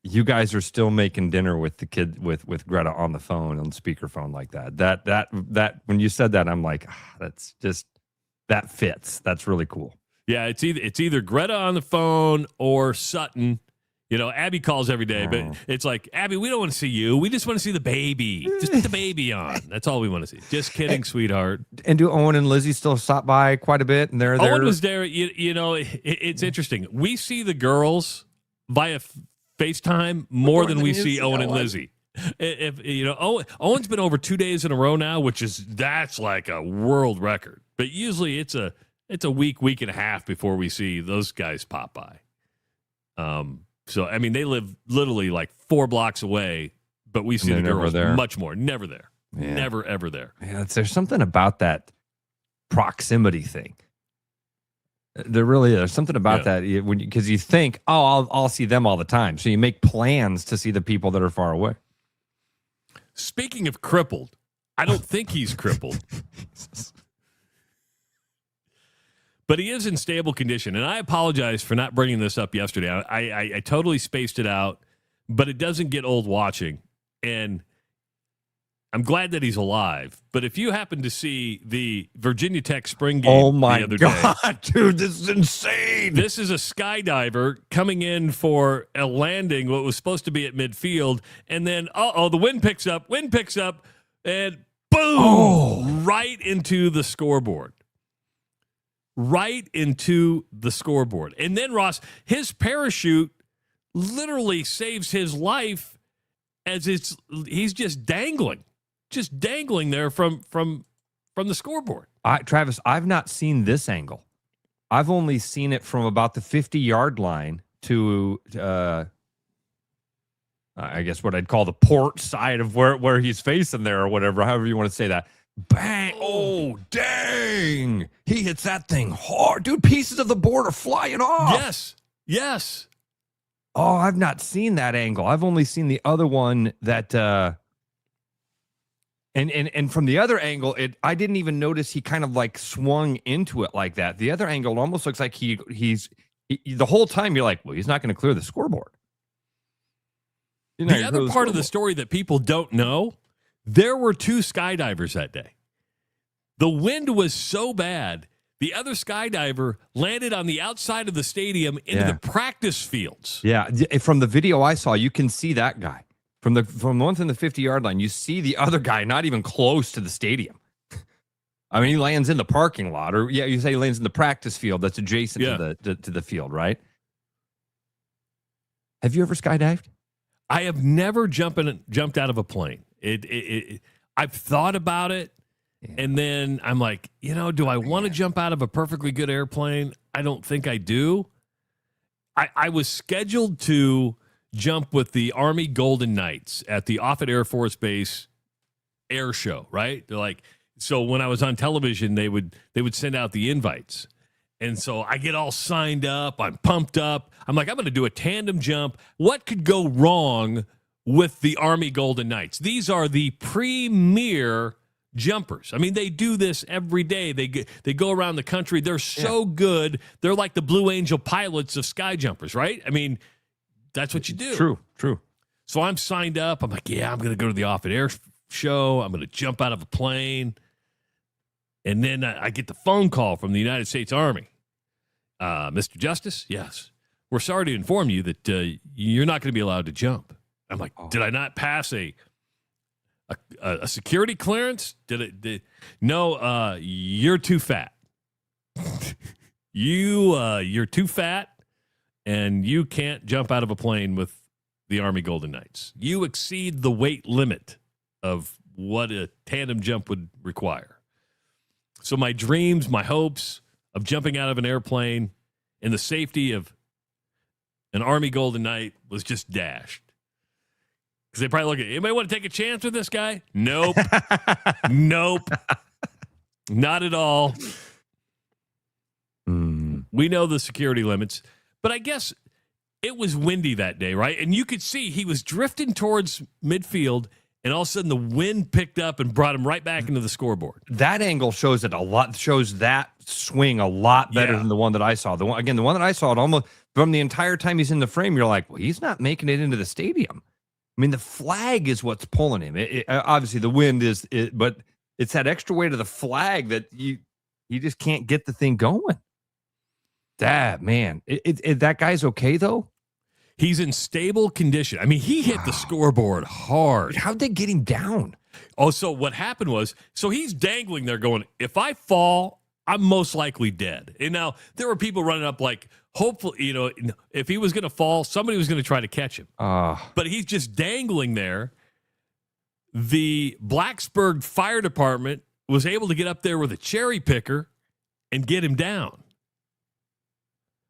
you guys are still making dinner with the kid with Greta on the phone, on speakerphone like that. That when you said that, I'm like, that's just, that fits. That's really cool. Yeah, it's either Greta on the phone or Sutton. You know, Abby calls every day, but it's like, Abby, we don't want to see you. We just want to see the baby. Just put the baby on. That's all we want to see. Just kidding, sweetheart. And do Owen and Lizzie still stop by quite a bit? And they're there? Owen was there. You know, it's interesting. We see the girls via FaceTime more than we see Owen and Lizzie. If you know, Owen's been over 2 days in a row now, that's like a world record. But usually it's a week and a half before we see those guys pop by. So I mean, they live literally like 4 blocks away, but we see the girls much more. Never there. Yeah. Never ever there. Yeah, there's something about that proximity thing. There really is. There's something about that because you think, oh, I'll see them all the time. So you make plans to see the people that are far away. Speaking of crippled, I don't think he's crippled. But he is in stable condition, and I apologize for not bringing this up yesterday. I totally spaced it out, but it doesn't get old watching, and I'm glad that he's alive. But if you happen to see the Virginia Tech spring game the other day, dude, this is insane. This is a skydiver coming in for a landing, what was supposed to be at midfield, and then, the wind picks up, and boom, right into the scoreboard. Right into the scoreboard. And then, Ross, his parachute literally saves his life as he's just dangling there from the scoreboard. Travis, I've not seen this angle. I've only seen it from about the 50-yard line to I guess what I'd call the port side of where he's facing there or whatever, however you want to say that. Bang. Oh, dang. He hits that thing hard. Dude, pieces of the board are flying off. Yes. Yes. Oh, I've not seen that angle. I've only seen the other one that and from the other angle, I didn't even notice he kind of like swung into it like that. The other angle, it almost looks like he's the whole time you're like, well, he's not going to clear the scoreboard. The other part of the story that people don't know, there were 2 skydivers that day. The wind was so bad, the other skydiver landed on the outside of the stadium into the practice fields. Yeah, from the video I saw, you can see that guy. From the one in the 50-yard line, you see the other guy not even close to the stadium. I mean, he lands in the parking lot, or you say he lands in the practice field that's adjacent to the field, right? Have you ever skydived? I have never jumped out of a plane. I've thought about it, and then I'm like, do I want to jump out of a perfectly good airplane? I don't think I do. I was scheduled to jump with the Army Golden Knights at the Offutt Air Force Base air show, right? They're like, so when I was on television, they would send out the invites. And so I get all signed up. I'm pumped up. I'm like, I'm going to do a tandem jump. What could go wrong with the Army Golden Knights? These are the premier jumpers. I mean, they do this every day. They go around the country. They're so good. They're like the Blue Angel pilots of sky jumpers, right? I mean, that's what you do. True. So I'm signed up. I'm like, I'm going to go to the Offutt Air show. I'm going to jump out of a plane. And then I get the phone call from the United States Army. Mr. Justice, yes. We're sorry to inform you that you're not going to be allowed to jump. I'm like, did I not pass a security clearance? No, you're too fat. You're too fat, and you can't jump out of a plane with the Army Golden Knights. You exceed the weight limit of what a tandem jump would require. So my dreams, my hopes of jumping out of an airplane in the safety of an Army Golden Knight was just dashed. Because they probably look at, anybody want to take a chance with this guy? Nope. Nope. Not at all. We know the security limits. But I guess it was windy that day, right? And you could see he was drifting towards midfield, and all of a sudden the wind picked up and brought him right back into the scoreboard. That angle shows it a lot, shows that swing a lot better than the one that I saw. The one that I saw, it almost from the entire time he's in the frame, you're like, well, he's not making it into the stadium. I mean, the flag is what's pulling him. Obviously, the wind is, but it's that extra weight of the flag that you just can't get the thing going. That man, that guy's okay though. He's in stable condition. I mean, he hit the scoreboard hard. How'd they get him down? Oh, so what happened was, so he's dangling there going, if I fall, I'm most likely dead. And now there were people running up like, hopefully, if he was going to fall, somebody was going to try to catch him. But he's just dangling there. The Blacksburg Fire Department was able to get up there with a cherry picker and get him down.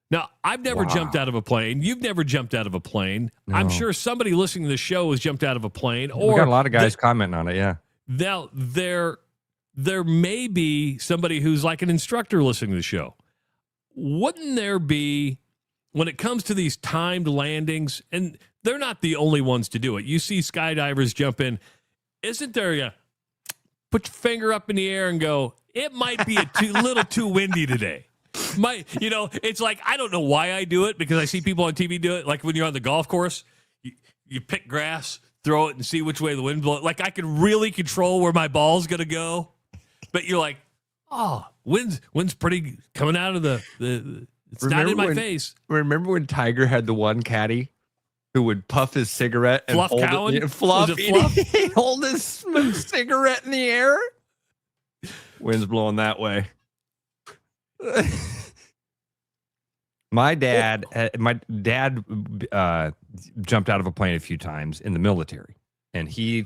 Now, I've never jumped out of a plane. You've never jumped out of a plane. No. I'm sure somebody listening to the show has jumped out of a plane. Or we got a lot of guys commenting on it, yeah. Now, there may be somebody who's like an instructor listening to the show. Wouldn't there be, when it comes to these timed landings, and they're not the only ones to do it. You see skydivers jump in. Isn't there put your finger up in the air and go, it might be little too windy today. It's like, I don't know why I do it, because I see people on TV do it. Like when you're on the golf course, you pick grass, throw it, and see which way the wind blows. Like I can really control where my ball's going to go. But you're like, oh, wind's pretty coming out of the it's not in my face. Remember when Tiger had the one caddy who would puff his cigarette and Fluff Cowan? Fluff? He'd hold his cigarette in the air? Wind's blowing that way. My dad jumped out of a plane a few times in the military, and he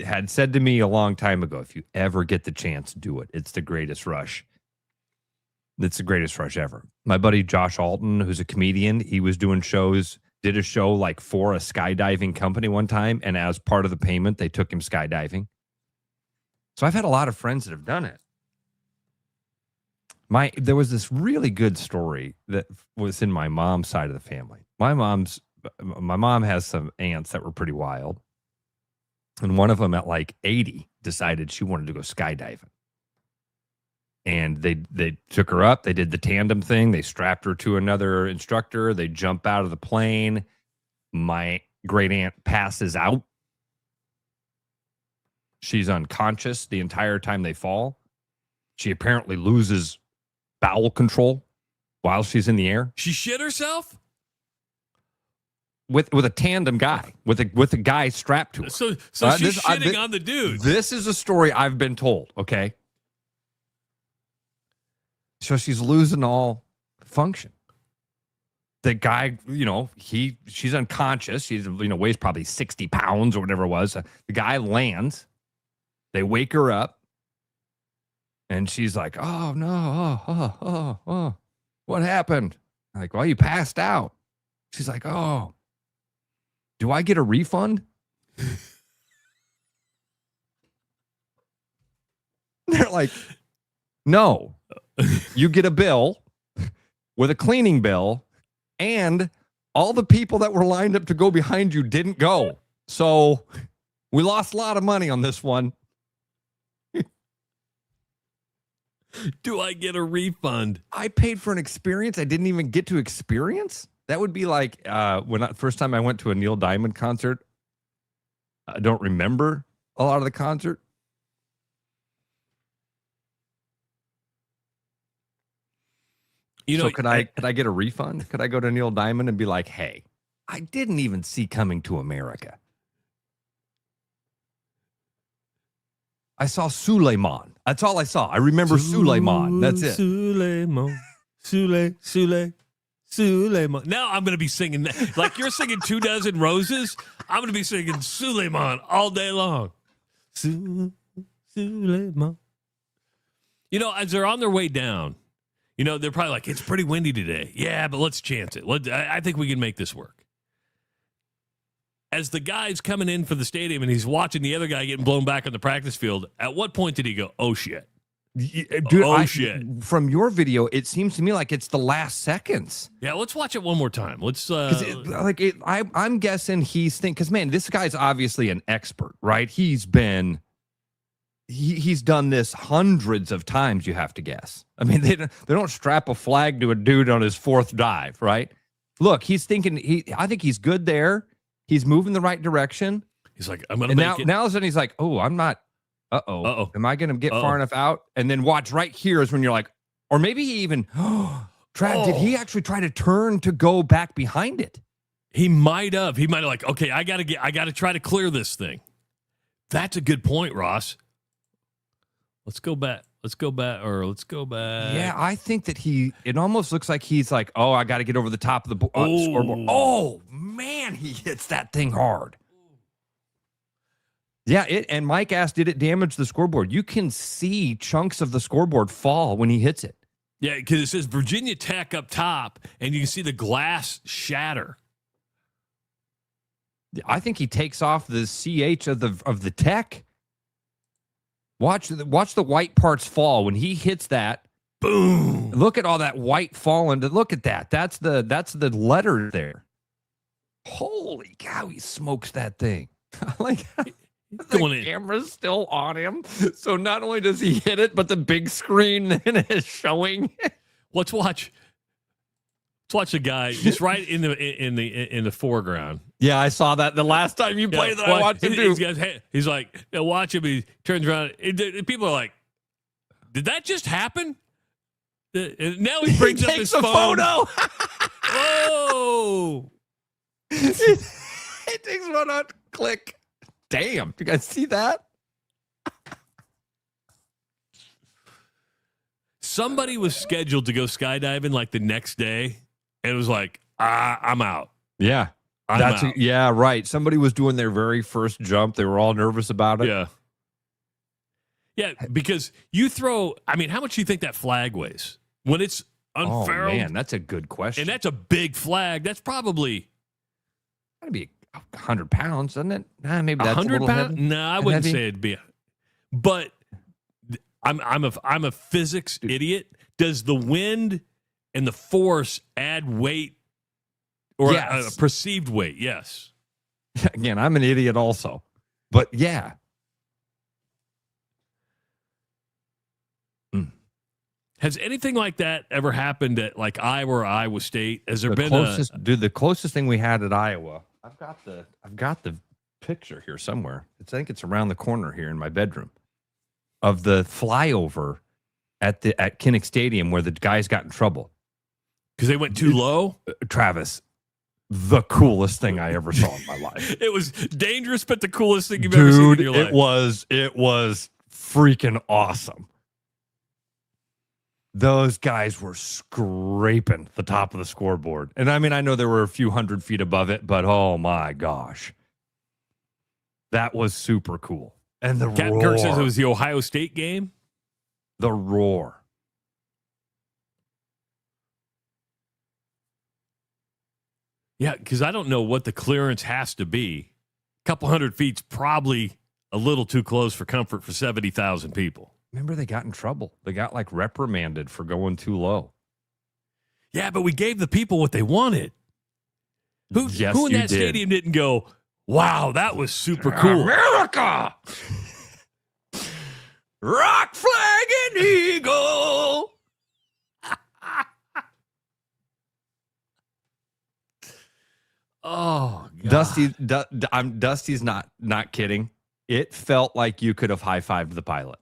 had said to me a long time ago, if you ever get the chance, do it. It's the greatest rush. It's the greatest rush ever. My buddy Josh Alton, who's a comedian, he was doing did a show like for a skydiving company one time, and as part of the payment, they took him skydiving. So I've had a lot of friends that have done it. There was this really good story that was in my mom's side of the family. My mom has some aunts that were pretty wild. And one of them at like 80 decided she wanted to go skydiving. And they took her up. They did the tandem thing. They strapped her to another instructor. They jump out of the plane. My great aunt passes out. She's unconscious the entire time they fall. She apparently loses bowel control while she's in the air. She shit herself? With a tandem guy, with a guy strapped to her. So she's shitting on the dude. This is a story I've been told, okay? So she's losing all function. The guy, she's unconscious. She's, weighs probably 60 pounds or whatever it was. The guy lands. They wake her up. And she's like, oh, no. Oh. What happened? I'm like, well, you passed out. She's like, oh. Do I get a refund? They're like, no. You get a bill with a cleaning bill, and all the people that were lined up to go behind you didn't go. So we lost a lot of money on this one. Do I get a refund? I paid for an experience I didn't even get to experience? That would be like first time I went to a Neil Diamond concert. I don't remember a lot of the concert. So could I get a refund? Could I go to Neil Diamond and be like, hey, I didn't even see Coming to America. I saw Suleiman. That's all I saw. I remember Suleiman. That's it. Suleiman. Now I'm going to be singing that. Like you're singing 2 Dozen Roses. I'm going to be singing Suleiman all day long. Suleiman. As they're on their way down, they're probably like, it's pretty windy today. Yeah, but let's chance it. I think we can make this work. As the guy's coming in for the stadium and he's watching the other guy getting blown back on the practice field, at what point did he go, oh, shit? Dude, Shit. From your video, it seems to me like it's the last seconds. Yeah, let's watch it one more time. Let's. I'm guessing he's thinking, because, man, this guy's obviously an expert, right? He's done this hundreds of times, you have to guess. I mean, they don't strap a flag to a dude on his fourth dive, right? Look, he's thinking, I think he's good there. He's moving the right direction. He's like, I'm going to make it. Now all of a sudden he's like, oh, I'm not. Uh-oh. Am I going to get far enough out? And then watch right here is when you're like, or maybe he even, Trav, did he actually try to turn to go back behind it? He might have. Like, okay, I got to try to clear this thing. That's a good point, Ross. Let's go back. Yeah, I think that it almost looks like he's like, oh, I got to get over the top of the scoreboard. Oh, man, he hits that thing hard. Yeah, and Mike asked, did it damage the scoreboard? You can see chunks of the scoreboard fall when he hits it. Yeah, because it says Virginia Tech up top, and you can see the glass shatter. I think he takes off the CH of the Tech. Watch the white parts fall when he hits that. Boom! Look at all that white falling. Look at that. That's the letter there. Holy cow! He smokes that thing. Like the camera's still on him. So not only does he hit it, but the big screen then is showing. Let's watch the guy just right in the foreground. Yeah, I saw that the last time you played that. I watched him do. He's like, watch him. He turns around. People are like, did that just happen? And now he brings up his phone. Photo. Oh. He takes one out. Click. Damn. You guys see that? Somebody was scheduled to go skydiving like the next day, and it was like, I'm out. Yeah. Yeah, right. Somebody was doing their very first jump. They were all nervous about it. Yeah. Yeah, because you throw, how much do you think that flag weighs? When it's unfurled? Oh, man, that's a good question. And that's a big flag. That's probably... That'd be 100 pounds, doesn't it? Maybe that's 100 a little pounds? heavy. No, I wouldn't say it'd be. But I'm a physics idiot. Does the wind and the force add weight or Yes. a perceived weight? Yes. Again, I'm an idiot also. But yeah. Has anything like that ever happened at like Iowa or Iowa State? Has there been the closest thing we had at Iowa? I've got the picture here somewhere. I think it's around the corner here in my bedroom of the flyover at Kinnick Stadium where the guys got in trouble because they went too low? Travis, the coolest thing I ever saw in my life. It was dangerous, but the coolest thing you've ever seen in your life. It was freaking awesome. Those guys were scraping the top of the scoreboard. And I mean, I know there were a few 100 feet above it, but oh my gosh. That was super cool. And the Captain roar. Kirk says it was the Ohio State game. The roar. Yeah, because I don't know what the clearance has to be. A couple 100 feet's probably a little too close for comfort for 70,000 people. Remember, they got in trouble. They got like reprimanded for going too low. Yeah, but we gave the people what they wanted. Who in that stadium didn't go, wow, that was super cool? America! Rock, flag, and eagle! Oh, God. Dusty's not kidding. It felt like you could have high-fived the pilot.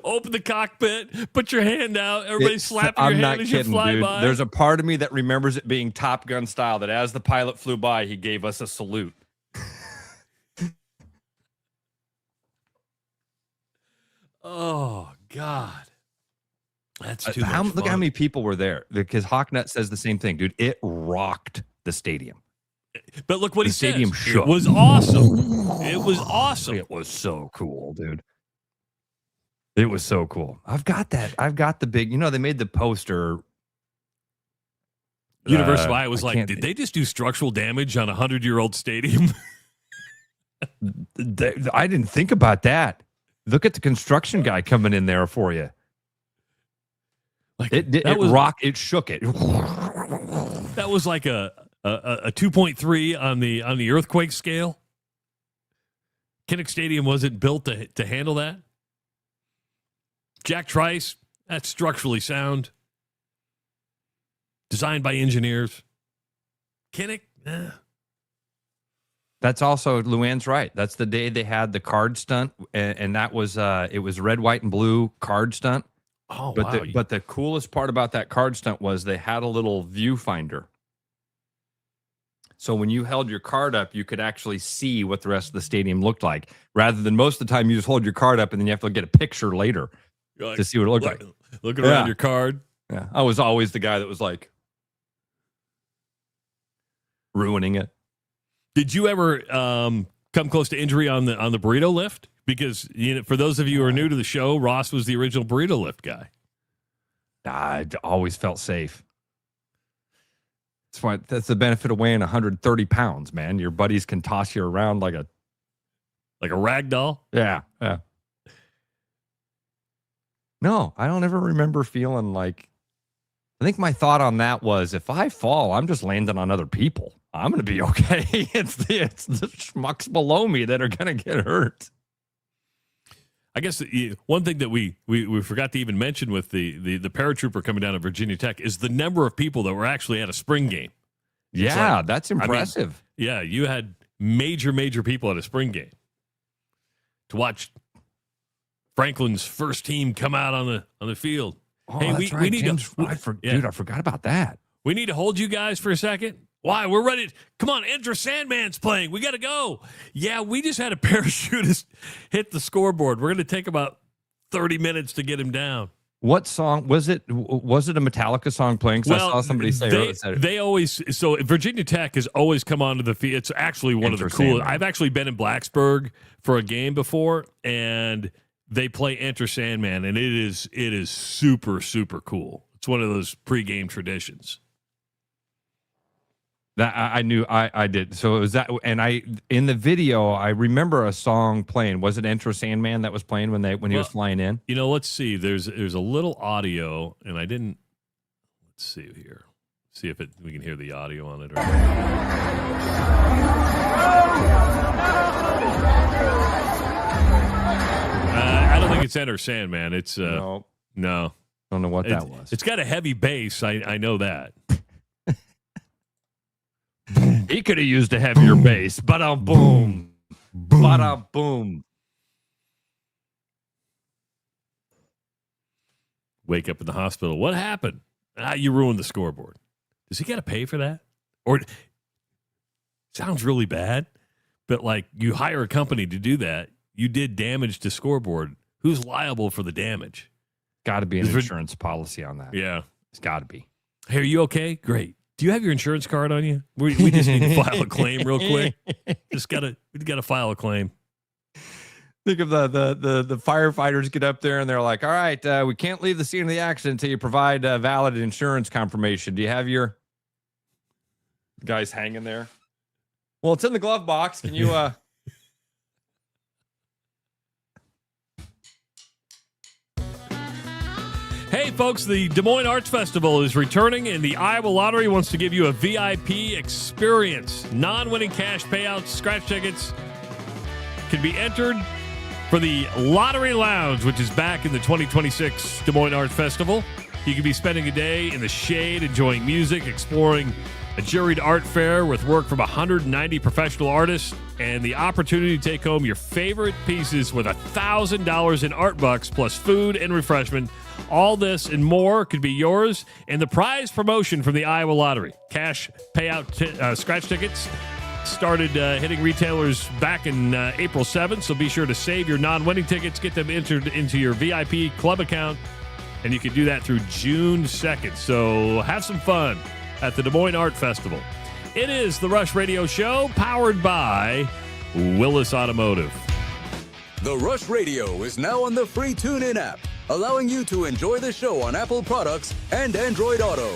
Open the cockpit, put your hand out, everybody slapping your hand as you fly dude. by. There's a part of me that remembers it being Top Gun style, that as the pilot flew by, he gave us a salute. Oh, God. That's too much fun. Look how many people were there. Because Hawknut says the same thing, dude. It rocked the stadium. But look what he said. Stadium shook. It was awesome. It was awesome. It was so cool, dude. It was so cool. I've got that. I've got the big, they made the poster. University of Iowa was like, did they just do structural damage on a 100-year-old stadium? I didn't think about that. Look at the construction guy coming in there for you. Like It rocked. It shook it. That was like a 2.3 on the earthquake scale. Kinnick Stadium wasn't built to handle that. Jack Trice, that's structurally sound. Designed by engineers. Kinnick, That's also, Luann's right. That's the day they had the card stunt, and that was it was red, white, and blue card stunt. Oh, but wow. But the coolest part about that card stunt was they had a little viewfinder. So when you held your card up, you could actually see what the rest of the stadium looked like, rather than most of the time you just hold your card up and then you have to get a picture later to see what it looked like. Looking around your card. Yeah, I was always the guy that was like ruining it. Did you ever come close to injury on the burrito lift? Because for those of you who are new to the show, Ross was the original burrito lift guy. I always felt safe. That's the benefit of weighing 130 pounds, man. Your buddies can toss you around like a rag doll. Yeah. No, I don't ever remember feeling like. I think my thought on that was, if I fall, I'm just landing on other people. I'm going to be okay. It's the schmucks below me that are going to get hurt. I guess one thing that we forgot to even mention with the paratrooper coming down to Virginia Tech is the number of people that were actually at a spring game. Yeah, that's impressive. You had major people at a spring game to watch Franklin's first team come out on the field. Oh, hey, that's right. we need Dude, I forgot about that. We need to hold you guys for a second. Why? We're ready. Come on, Enter Sandman's playing. We got to go. Yeah, we just had a parachutist hit the scoreboard. We're going to take about 30 minutes to get him down. What song was it? Was it a Metallica song playing? Because I saw somebody say they always. So Virginia Tech has always come onto the field. It's actually one of the coolest. I've actually been in Blacksburg for a game before, and they play Enter Sandman, and it is super cool. It's one of those pregame traditions. That I knew I did. So it was that, and in the video I remember a song playing. Was it Enter Sandman that was playing when he was flying in? You know, let's see. There's a little audio, and I didn't. Let's see here. See if we can hear the audio on it. I don't think it's Enter Sandman. It's no. Don't know what that was. It's got a heavy bass. I know that. He could have used a heavier bass. Ba-da-boom. Ba-da-boom. Wake up in the hospital. What happened? You ruined the scoreboard. Does he got to pay for that? Or sounds really bad, but like you hire a company to do that. You did damage to scoreboard. Who's liable for the damage? Got to be an insurance policy on that. Yeah. It's got to be. Hey, are you okay? Great. Do you have your insurance card on you? We just need to file a claim real quick. We gotta file a claim. Think of the firefighters get up there and they're like, all right, we can't leave the scene of the accident until you provide valid insurance confirmation. Do you have your guys hanging there? Well, it's in the glove box. Can you Hey, folks, the Des Moines Arts Festival is returning, and the Iowa Lottery wants to give you a VIP experience. Non-winning cash payouts, scratch tickets can be entered for the Lottery Lounge, which is back in the 2026 Des Moines Arts Festival. You can be spending a day in the shade, enjoying music, exploring a juried art fair with work from 190 professional artists, and the opportunity to take home your favorite pieces with $1,000 in art bucks plus food and refreshment. All this and more could be yours. And the prize promotion from the Iowa Lottery. Cash payout scratch tickets started hitting retailers back in April 7th, so be sure to save your non-winning tickets, get them entered into your VIP club account, and you can do that through June 2nd. So have some fun at the Des Moines Art Festival. It is the Rush Radio Show, powered by Willis Automotive. The Rush Radio is now on the free TuneIn app, allowing you to enjoy the show on Apple products and Android Auto.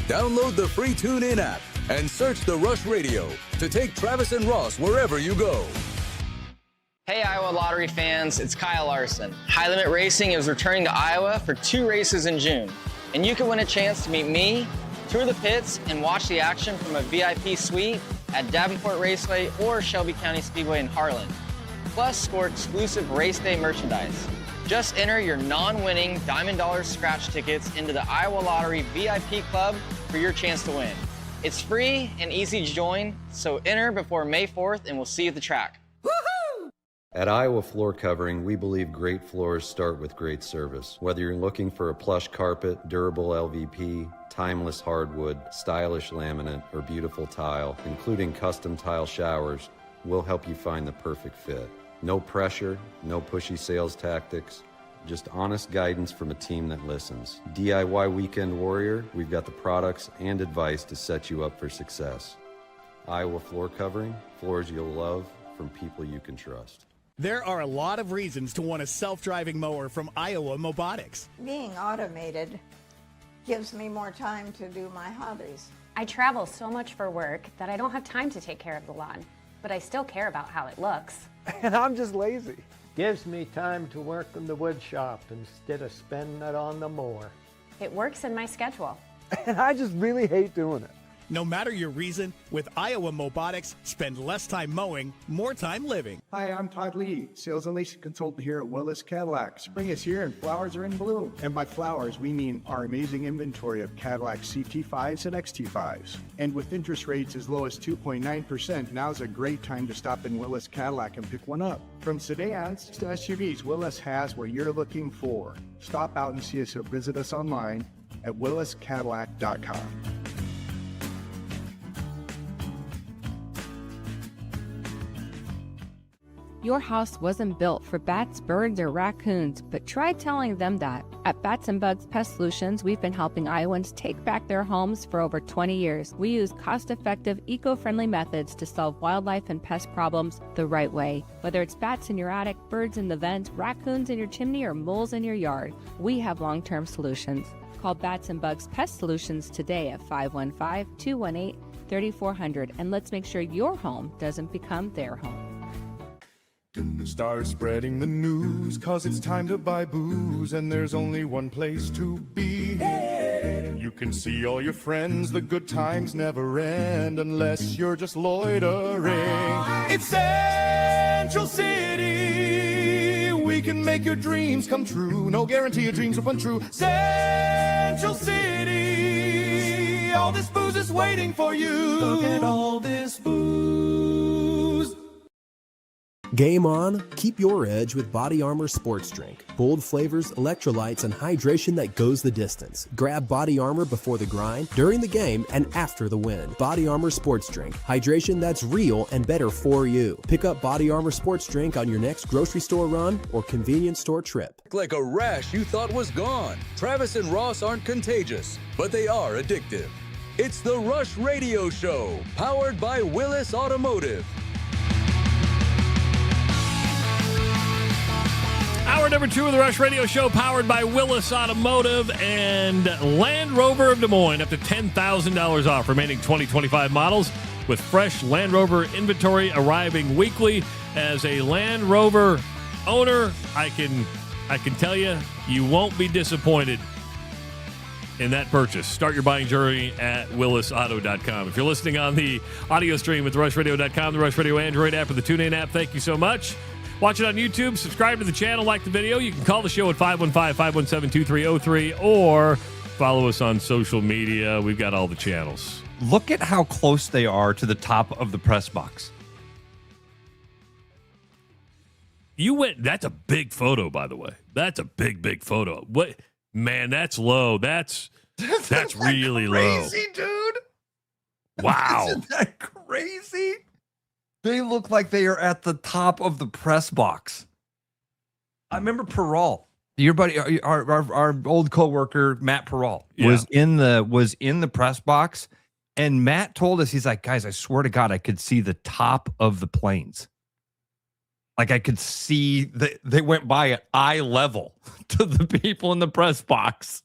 Download the free TuneIn app and search The Rush Radio to take Travis and Ross wherever you go. Hey, Iowa Lottery fans, it's Kyle Larson. High Limit Racing is returning to Iowa for 2 races in June, and you can win a chance to meet me, tour the pits, and watch the action from a VIP suite at Davenport Raceway or Shelby County Speedway in Harlan. Plus, score exclusive race day merchandise. Just enter your non-winning Diamond Dollars scratch tickets into the Iowa Lottery VIP Club for your chance to win. It's free and easy to join, so enter before May 4th and we'll see you at the track. At Iowa Floor Covering, we believe great floors start with great service. Whether you're looking for a plush carpet, durable LVP, timeless hardwood, stylish laminate, or beautiful tile, including custom tile showers, we'll help you find the perfect fit. No pressure, no pushy sales tactics, just honest guidance from a team that listens. DIY Weekend Warrior, we've got the products and advice to set you up for success. Iowa Floor Covering, floors you'll love from people you can trust. There are a lot of reasons to want a self-driving mower from Iowa Mobotics. Being automated gives me more time to do my hobbies. I travel so much for work that I don't have time to take care of the lawn, but I still care about how it looks. And I'm just lazy. Gives me time to work in the wood shop instead of spending it on the mower. It works in my schedule. And I just really hate doing it. No matter your reason, with Iowa Mobotics, spend less time mowing, more time living. Hi, I'm Todd Lee, sales and leasing consultant here at Willis Cadillac. Spring is here and flowers are in bloom. And by flowers, we mean our amazing inventory of Cadillac CT5s and XT5s. And with interest rates as low as 2.9%, now's a great time to stop in Willis Cadillac and pick one up. From sedans to SUVs, Willis has what you're looking for. Stop out and see us or visit us online at williscadillac.com. Your house wasn't built for bats, birds, or raccoons, but try telling them that. At Bats and Bugs Pest Solutions, we've been helping Iowans take back their homes for over 20 years. We use cost-effective, eco-friendly methods to solve wildlife and pest problems the right way. Whether it's bats in your attic, birds in the vent, raccoons in your chimney, or moles in your yard, we have long-term solutions. Call Bats and Bugs Pest Solutions today at 515-218-3400, and let's make sure your home doesn't become their home. Start spreading the news, cause it's time to buy booze, and there's only one place to be. You can see all your friends, the good times never end unless you're just loitering. It's Central City, we can make your dreams come true. No guarantee your dreams will come true. Central City, all this booze is waiting for you. Look at all this booze. Game on, keep your edge with Body Armor Sports Drink. Bold flavors, electrolytes, and hydration that goes the distance. Grab Body Armor before the grind, during the game, and after the win. Body Armor Sports Drink. Hydration that's real and better for you. Pick up Body Armor Sports Drink on your next grocery store run or convenience store trip. Like a rash you thought was gone. Travis and Ross aren't contagious, but they are addictive. It's the Rush Radio Show, powered by Willis Automotive. Hour number 2 of the Rush Radio Show, powered by Willis Automotive and Land Rover of Des Moines. Up to $10,000 off remaining 2025 models with fresh Land Rover inventory arriving weekly. As a Land Rover owner, I can tell you, you won't be disappointed in that purchase. Start your buying journey at willisauto.com. If you're listening on the audio stream at therushladio.com, the Rush Radio Android app, or the TuneIn app, thank you so much. Watch it on YouTube, subscribe to the channel, like the video. You can call the show at 515-517-2303 or follow us on social media. We've got all the channels. Look at how close they are to the top of the press box. That's a big photo, by the way. That's a big photo. What, man, that's low. That's really crazy, low. Dude. Wow. Isn't that crazy? They look like they are at the top of the press box. I remember Peralt, your buddy, our old coworker Matt Peralt, was in the press box, and Matt told us, he's like, guys, I swear to God, I could see the top of the planes. Like I could see they went by at eye level to the people in the press box.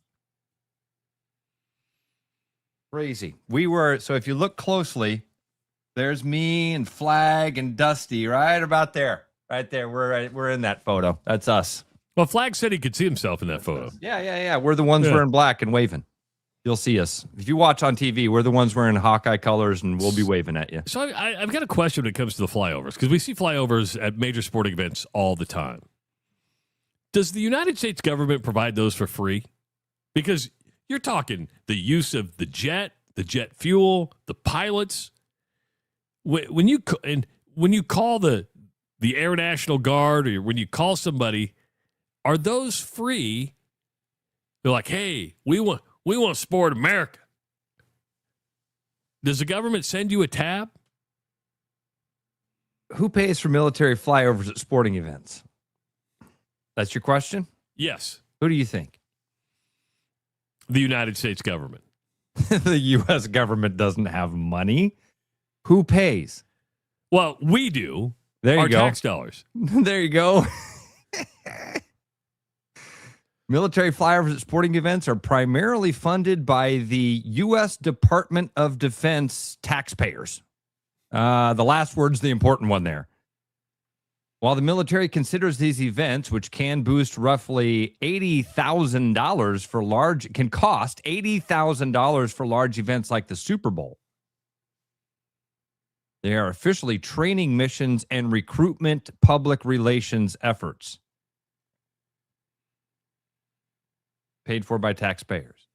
Crazy. So if you look closely, there's me and Flag and Dusty right about there. Right there. We're in that photo. That's us. Well, Flag said he could see himself in that photo. Yeah. We're the ones wearing black and waving. You'll see us. If you watch on TV, we're the ones wearing Hawkeye colors, and we'll be waving at you. So I've got a question when it comes to the flyovers, because we see flyovers at major sporting events all the time. Does the United States government provide those for free? Because you're talking the use of the jet fuel, the pilots. When you call the Air National Guard, or when you call somebody, are those free? They're like, hey, we want to support America. Does the government send you a tab? Who pays for military flyovers at sporting events? That's your question? Yes. Who do you think? The United States government. The U.S. government doesn't have money. Who pays? Well, we do. There you Our go. tax dollars. There you go. Military flyovers at sporting events are primarily funded by the U.S. Department of Defense taxpayers. The last word's the important one there. While the military considers these events, which can boost roughly $80,000 for large, can cost $80,000 for large events like the Super Bowl. They are officially training missions and recruitment public relations efforts. Paid for by taxpayers.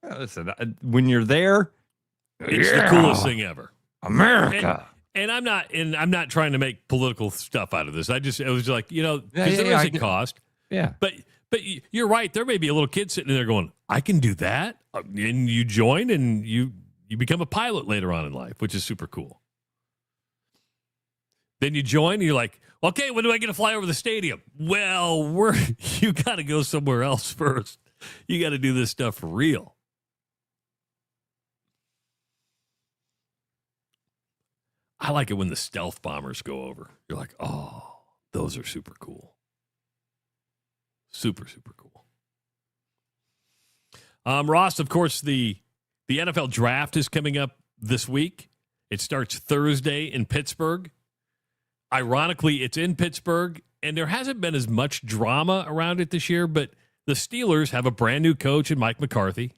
Listen, when you're there, it's the coolest thing ever. America. And I'm not trying to make political stuff out of this. It was like, because there is a cost. Yeah. But you're right. There may be a little kid sitting there going, I can do that. And you join and you become a pilot later on in life, which is super cool. Then you join, and you're like, okay, when do I get to fly over the stadium? Well, you got to go somewhere else first. You got to do this stuff for real. I like it when the stealth bombers go over. You're like, oh, those are super cool. Super, super cool. Ross, of course, the NFL draft is coming up this week. It starts Thursday in Pittsburgh. Ironically, it's in Pittsburgh, and there hasn't been as much drama around it this year, but the Steelers have a brand new coach in Mike McCarthy.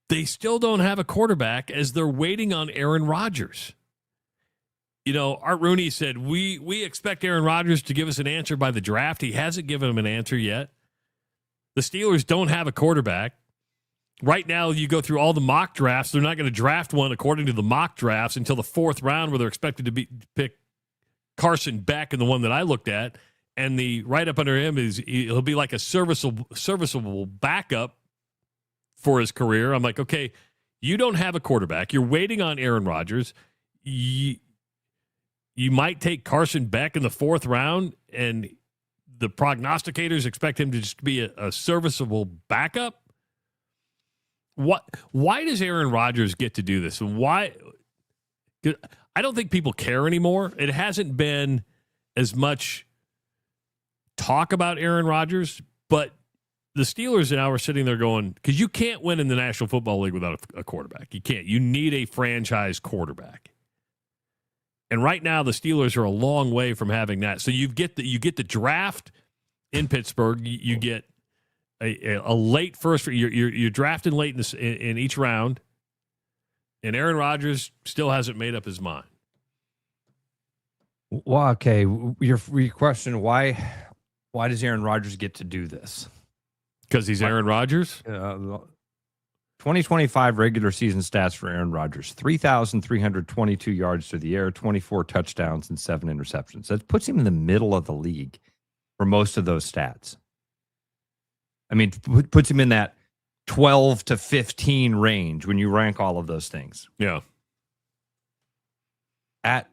They still don't have a quarterback as they're waiting on Aaron Rodgers. You know, Art Rooney said, we expect Aaron Rodgers to give us an answer by the draft. He hasn't given him an answer yet. The Steelers don't have a quarterback. Right now, you go through all the mock drafts. They're not going to draft one according to the mock drafts until the fourth round, where they're expected to pick Carson Beck in the one that I looked at. And the right up under him he'll be like a serviceable backup for his career. I'm like, okay, you don't have a quarterback. You're waiting on Aaron Rodgers. You might take Carson Beck in the fourth round, and the prognosticators expect him to just be a serviceable backup. Why does Aaron Rodgers get to do this? Why? I don't think people care anymore. It hasn't been as much talk about Aaron Rodgers, but the Steelers now are sitting there going, because you can't win in the National Football League without a quarterback. You can't. You need a franchise quarterback. And right now, the Steelers are a long way from having that. So you get the draft in Pittsburgh. You get a late first. You're drafting late in each round, and Aaron Rodgers still hasn't made up his mind. Well, okay. Your question: Why does Aaron Rodgers get to do this? Because he's Aaron Rodgers? 2025 regular season stats for Aaron Rodgers: 3,322 yards through the air, 24 touchdowns, and 7 interceptions. That puts him in the middle of the league for most of those stats. I mean, puts him in that 12 to 15 range when you rank all of those things. Yeah. At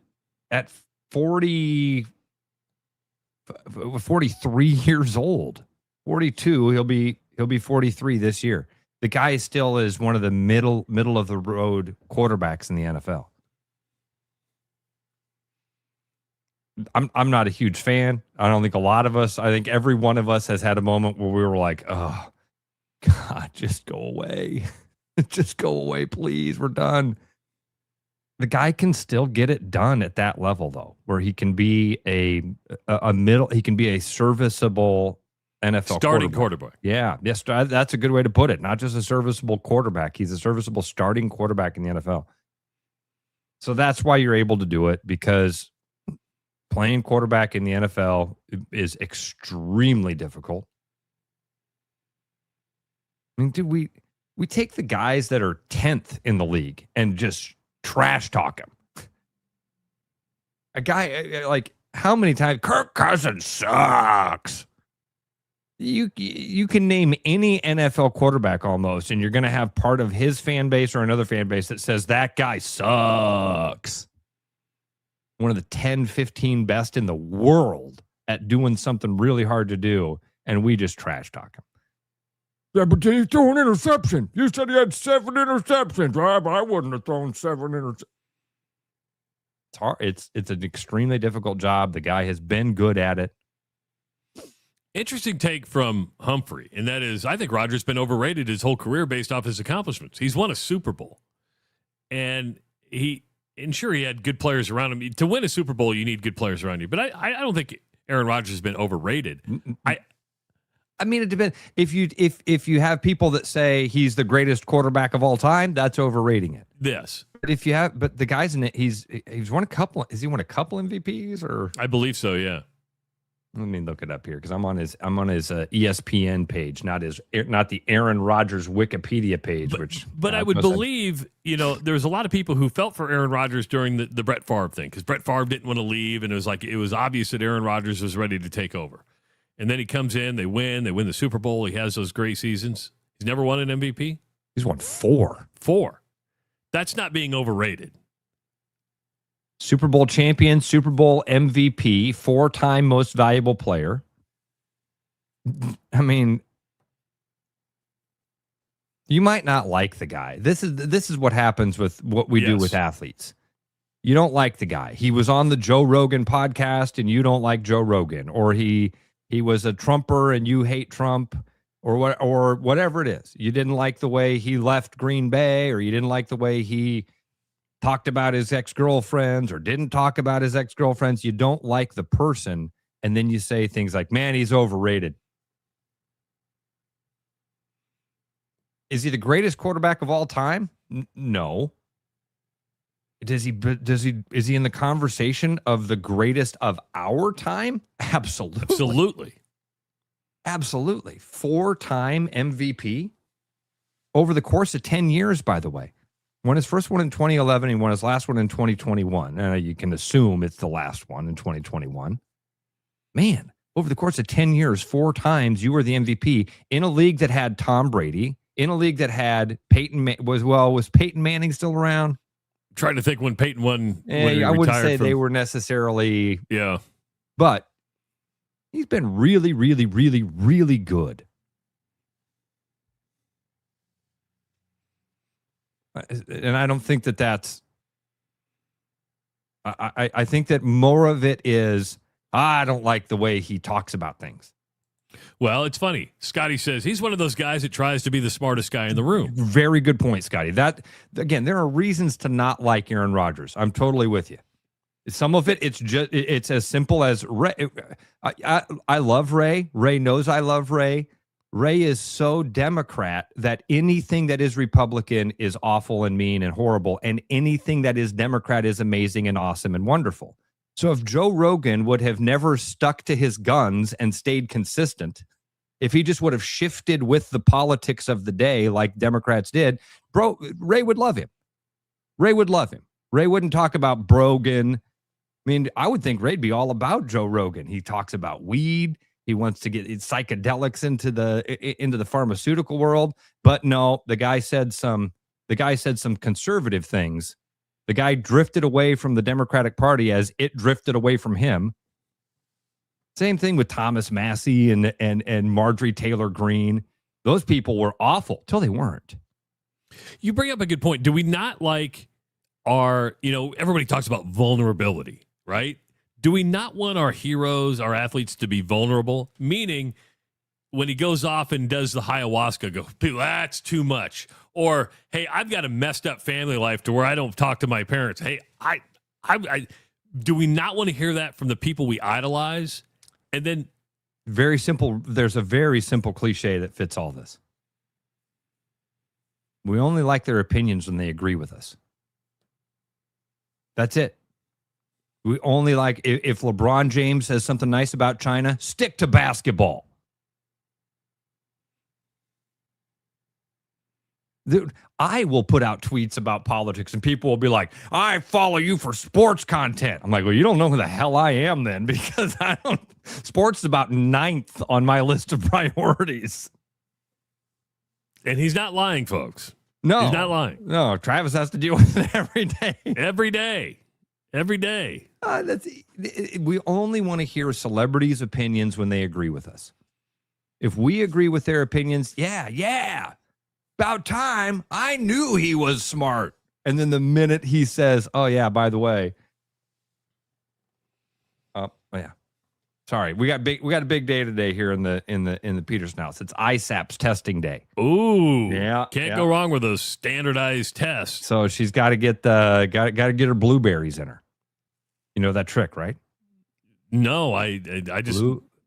43 years old, 42, he'll be 43 this year. The guy still is one of the middle of the road quarterbacks in the NFL. I'm not a huge fan. I don't think a lot of us, I think every one of us has had a moment where we were like, oh, God, just go away. Just go away, please. We're done. The guy can still get it done at that level, though, where he can be he can be a serviceable NFL starting quarterback. Yeah, yes, that's a good way to put it. Not just a serviceable quarterback. He's a serviceable starting quarterback in the NFL. So that's why you're able to do it, because playing quarterback in the NFL is extremely difficult. I mean, dude, we take the guys that are 10th in the league and just trash talk him. A guy like, how many times Kirk Cousins sucks? You can name any NFL quarterback almost, and you're going to have part of his fan base or another fan base that says that guy sucks. One of the 10, 15 best in the world at doing something really hard to do, and we just trash talk him. Yeah, but he threw an interception. You said he had 7 interceptions. I wouldn't have thrown 7 interceptions. It's hard. It's an extremely difficult job. The guy has been good at it. Interesting take from Humphrey, and that is, I think Rodgers been overrated his whole career based off his accomplishments. He's won a Super Bowl, and sure, he had good players around him. To win a Super Bowl, you need good players around you. But I don't think Aaron Rodgers has been overrated. I mean, it depends. If you have people that say he's the greatest quarterback of all time, that's overrating it. Yes. But the guy's in it. He's won a couple. Has he won a couple MVPs? Or I believe so. Yeah. Let me look it up here, because I'm on his ESPN page, not the Aaron Rodgers Wikipedia page. But I would believe, there's a lot of people who felt for Aaron Rodgers during the Brett Favre thing, because Brett Favre didn't want to leave, and it was obvious that Aaron Rodgers was ready to take over. And then he comes in, they win the Super Bowl. He has those great seasons. He's never won an MVP. He's won 4. 4. That's not being overrated. Super Bowl champion, Super Bowl MVP, 4-time most valuable player. I mean, you might not like the guy. This is what happens with what we do with athletes. You don't like the guy. He was on the Joe Rogan podcast and you don't like Joe Rogan, or he was a Trumper and you hate Trump, or whatever it is. You didn't like the way he left Green Bay, or you didn't like the way he talked about his ex-girlfriends or didn't talk about his ex-girlfriends. You don't like the person, and then you say things like, man, he's overrated. Is he the greatest quarterback of all time? No. Is he in the conversation of the greatest of our time? Absolutely. Absolutely. 4-time MVP over the course of 10 years, by the way. Won his first one in 2011. He won his last one in 2021. You can assume it's the last one in 2021. Man, over the course of 10 years, 4 times you were the MVP in a league that had Tom Brady, in a league that had was Peyton Manning still around? Trying to think when Peyton won. I wouldn't say they were necessarily. Yeah. But he's been really, really, really, really good. And I don't think that's. I think that more of it is, I don't like the way he talks about things. Well, it's funny. Scotty says he's one of those guys that tries to be the smartest guy in the room. Very good point, Scotty. That, again, there are reasons to not like Aaron Rodgers. I'm totally with you. Some of it, it's as simple as Ray. I love Ray. Ray knows I love Ray. Ray is so Democrat that anything that is Republican is awful and mean and horrible, and anything that is Democrat is amazing and awesome and wonderful. So if Joe Rogan would have never stuck to his guns and stayed consistent, if he just would have shifted with the politics of the day like Democrats did, Ray would love him. Ray would love him. Ray wouldn't talk about Brogan. I mean, I would think Ray'd be all about Joe Rogan. He talks about weed. He wants to get psychedelics into the pharmaceutical world. But no, the guy said some conservative things. The guy drifted away from the Democratic Party as it drifted away from him. Same thing with Thomas Massey and Marjorie Taylor Greene. Those people were awful till they weren't. You bring up a good point. Do we not like everybody talks about vulnerability, right? Do we not want our heroes, our athletes, to be vulnerable? Meaning, when he goes off and does the ayahuasca, go, that's too much. Or, hey, I've got a messed up family life to where I don't talk to my parents. Hey, I do we not want to hear that from the people we idolize? And then, very simple. There's a very simple cliche that fits all this. We only like their opinions when they agree with us. That's it. We only like, if LeBron James says something nice about China, stick to basketball. Dude, I will put out tweets about politics and people will be like, I follow you for sports content. I'm like, well, you don't know who the hell I am then, because sports is about 9th on my list of priorities. And he's not lying, folks. No. He's not lying. No, Travis has to deal with it every day. Every day. Every day. We only want to hear celebrities' opinions when they agree with us. If we agree with their opinions, yeah. About time. I knew he was smart. And then the minute he says, oh, yeah, by the way. Yeah. Sorry. We got a big day today here in the Peterson house. It's ISAP's testing day. Ooh. Yeah. Can't go wrong with those standardized tests. So she's got to get get her blueberries in her. You know that trick, right? No, I just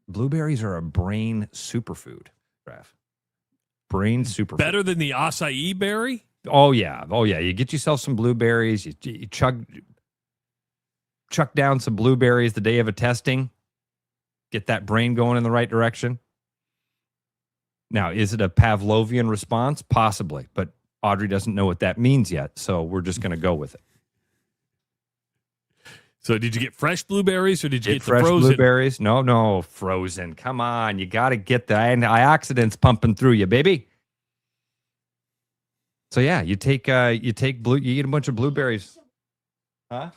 blueberries are a brain superfood, Trav. Brain superfood. Better than the acai berry? Oh yeah. You get yourself some blueberries. You chuck down some blueberries the day of a testing. Get that brain going in the right direction. Now, is it a Pavlovian response? Possibly, but Audrey doesn't know what that means yet, so we're just going to go with it. So did you get fresh blueberries or did you get the fresh frozen? Blueberries? No, frozen. Come on, you got to get the antioxidants pumping through you, baby. So yeah, you eat a bunch of blueberries. Huh?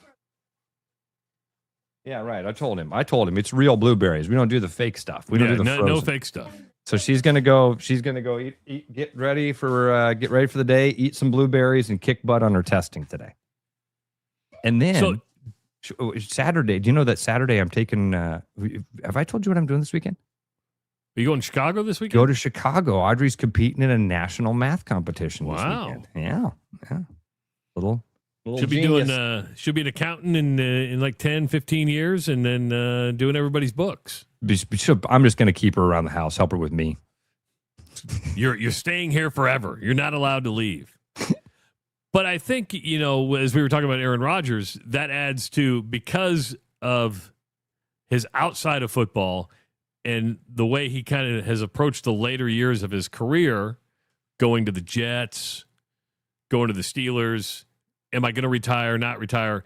Yeah, right. I told him it's real blueberries. We don't do the fake stuff. We don't do the frozen. No fake stuff. So she's gonna go eat, get ready for the day, eat some blueberries, and kick butt on her testing today. And then Saturday, do you know that Saturday I'm taking? Have I told you what I'm doing this weekend? Are you going to Chicago this weekend? Go to Chicago. Audrey's competing in a national math competition this weekend. Yeah. Little should be genius. Should be an accountant in like 10, 15 years, and then doing everybody's books. I'm just going to keep her around the house, help her with me. You're staying here forever. You're not allowed to leave. But I think, as we were talking about Aaron Rodgers, that adds to, because of his outside of football and the way he kind of has approached the later years of his career, going to the Jets, going to the Steelers, am I going to retire, not retire,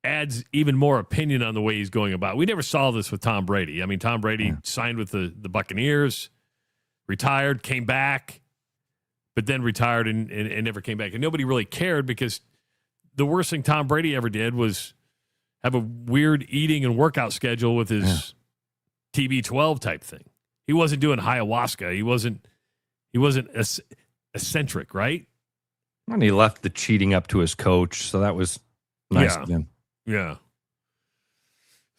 adds even more opinion on the way he's going about it. We never saw this with Tom Brady. I mean, Tom Brady signed with the Buccaneers, retired, came back, but then retired and never came back. And nobody really cared, because the worst thing Tom Brady ever did was have a weird eating and workout schedule with his TB12 type thing. He wasn't doing ayahuasca. He wasn't eccentric, right? And he left the cheating up to his coach, so that was nice of him. Yeah.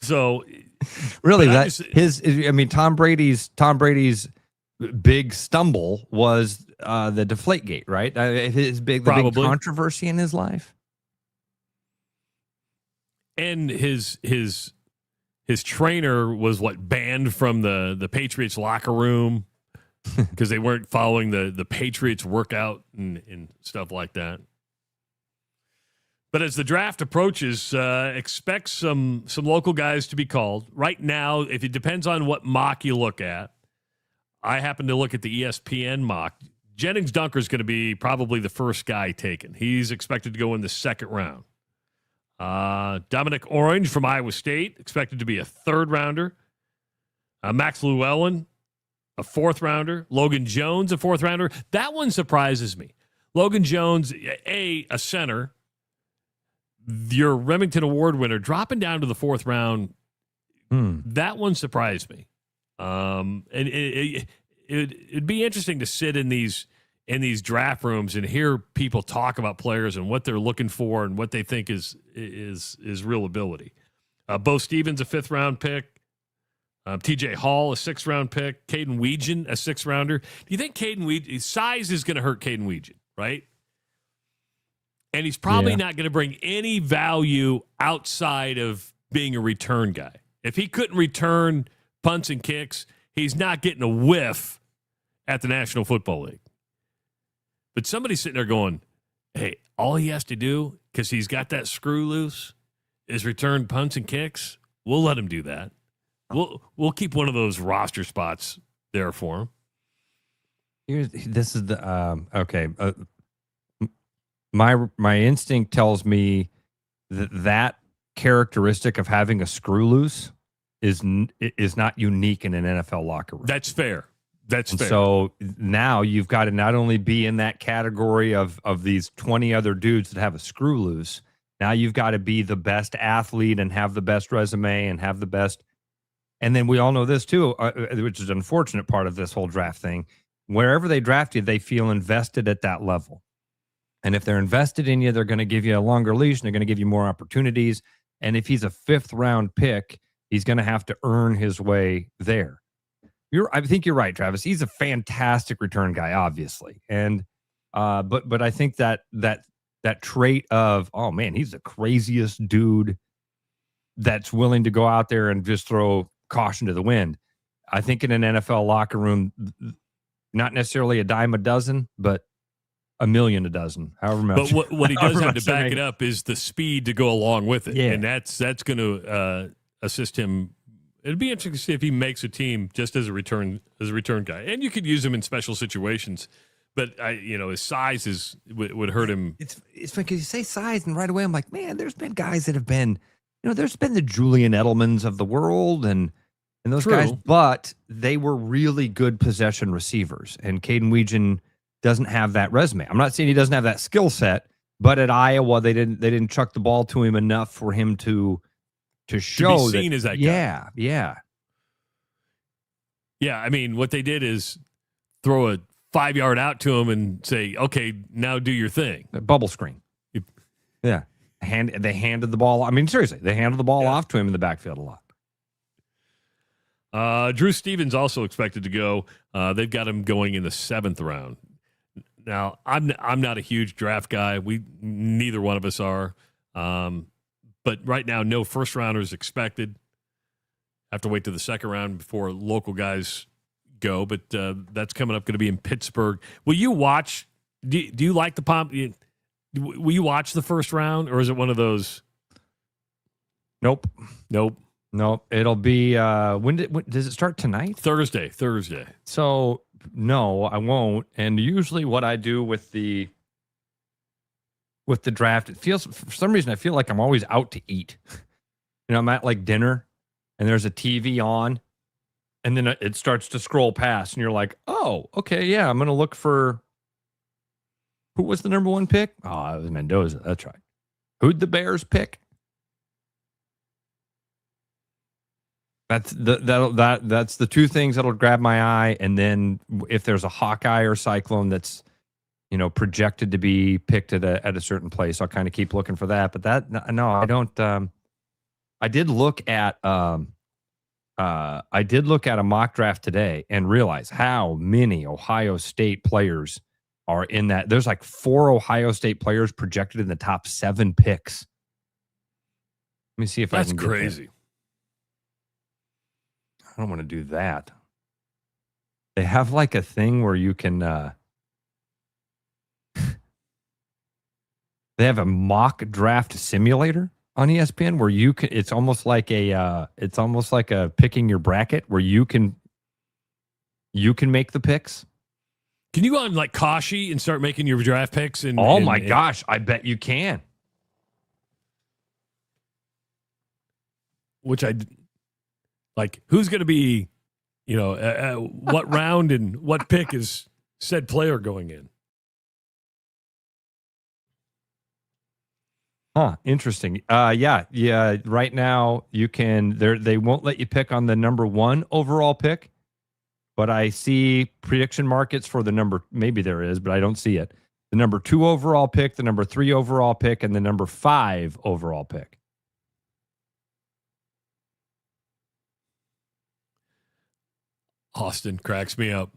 So really, Tom Brady's big stumble was the Deflategate, right? The big controversy in his life, and his trainer was banned from the Patriots locker room because they weren't following the Patriots workout and stuff like that. But as the draft approaches, expect some local guys to be called. Right now, if it depends on what mock you look at, I happen to look at the ESPN mock. Jennings Dunker is going to be probably the first guy taken. He's expected to go in the second round. Dominic Orange from Iowa State, expected to be a third rounder. Max Llewellyn, a fourth rounder. Logan Jones, a fourth rounder. That one surprises me. Logan Jones, a center, your Remington Award winner, dropping down to the fourth round. That one surprised me. And it'd be interesting to sit in these draft rooms and hear people talk about players and what they're looking for and what they think is real ability. Bo Stevens, a fifth round pick. TJ Hall, a sixth round pick. Caden Weegan, a sixth rounder. Do you think Caden Weegan, size is going to hurt Caden Weegan, right? And he's probably not going to bring any value outside of being a return guy. If he couldn't return punts and kicks, he's not getting a whiff at the National Football League. But somebody's sitting there going, hey, all he has to do, because he's got that screw loose, is return punts and kicks. We'll let him do that. We'll keep one of those roster spots there for him. This is the okay. My instinct tells me that characteristic of having a screw loose is not unique in an NFL locker room. That's fair. That's fair. So now you've got to not only be in that category of these 20 other dudes that have a screw loose. Now you've got to be the best athlete and have the best resume and have the best. And then we all know this too, which is an unfortunate part of this whole draft thing. Wherever they draft you, they feel invested at that level. And if they're invested in you, they're going to give you a longer leash and they're going to give you more opportunities. And if he's a fifth round pick, he's going to have to earn his way there. I think you're right, Travis. He's a fantastic return guy, obviously. And but I think that trait of, oh man, he's the craziest dude that's willing to go out there and just throw caution to the wind. I think in an NFL locker room, not necessarily a dime a dozen, but a million a dozen, however much. But what he does have to back it up is the speed to go along with it. Yeah. And that's going to assist him. It'd be interesting to see if he makes a team just as a return guy. And you could use him in special situations, but his size would hurt him. It's funny because you say size, and right away I'm like, man, there's been guys that have been, there's been the Julian Edelmans of the world and those guys, but they were really good possession receivers. And Caden Weegan doesn't have that resume. I'm not saying he doesn't have that skill set, but at Iowa they didn't chuck the ball to him enough for him to to show be seen as that guy. Yeah, yeah. Yeah, I mean, what they did is throw a 5-yard out to him and say, okay, now do your thing. A bubble screen. Yeah. They handed the ball. I mean, seriously, they handed the ball off to him in the backfield a lot. Drew Stevens also expected to go. They've got him going in the 7th round. Now, I'm not a huge draft guy. Neither one of us are. But right now, no first rounders expected. Have to wait to the 2nd round before local guys go. But that's coming up. Going to be in Pittsburgh. Will you watch? Do you like the pomp? Will you watch the first round, or is it one of those? Nope. It'll be when does it start tonight? Thursday. So no, I won't. And usually, what I do with the draft, it feels for some reason I feel like I'm always out to eat. I'm at like dinner, and there's a TV on, and then it starts to scroll past, and you're like, oh, okay, yeah, I'm gonna look for. Who was the number 1 pick? Oh, it was Mendoza. That's right. Who'd the Bears pick? That's that's the 2 things that'll grab my eye. And then if there's a Hawkeye or Cyclone that's projected to be picked at a certain place, I'll kind of keep looking for that. But I don't. I did look at a mock draft today and realize how many Ohio State players are in that. There's like 4 Ohio State players projected in the top 7 picks. Let me see if I can. That's crazy. I don't want to do that. They have like a thing where you can. They have a mock draft simulator on ESPN where you can. It's almost like a picking your bracket where you can make the picks. Can you go on like Kashi and start making your draft picks? My gosh, I bet you can. Which who's going to be, what round and what pick is said player going in? Huh, interesting. Yeah. Right now you can. They won't let you pick on the number 1 overall pick. But I see prediction markets for the number, maybe there is, but I don't see it. The number 2 overall pick, the number 3 overall pick, and the number 5 overall pick. Austin cracks me up.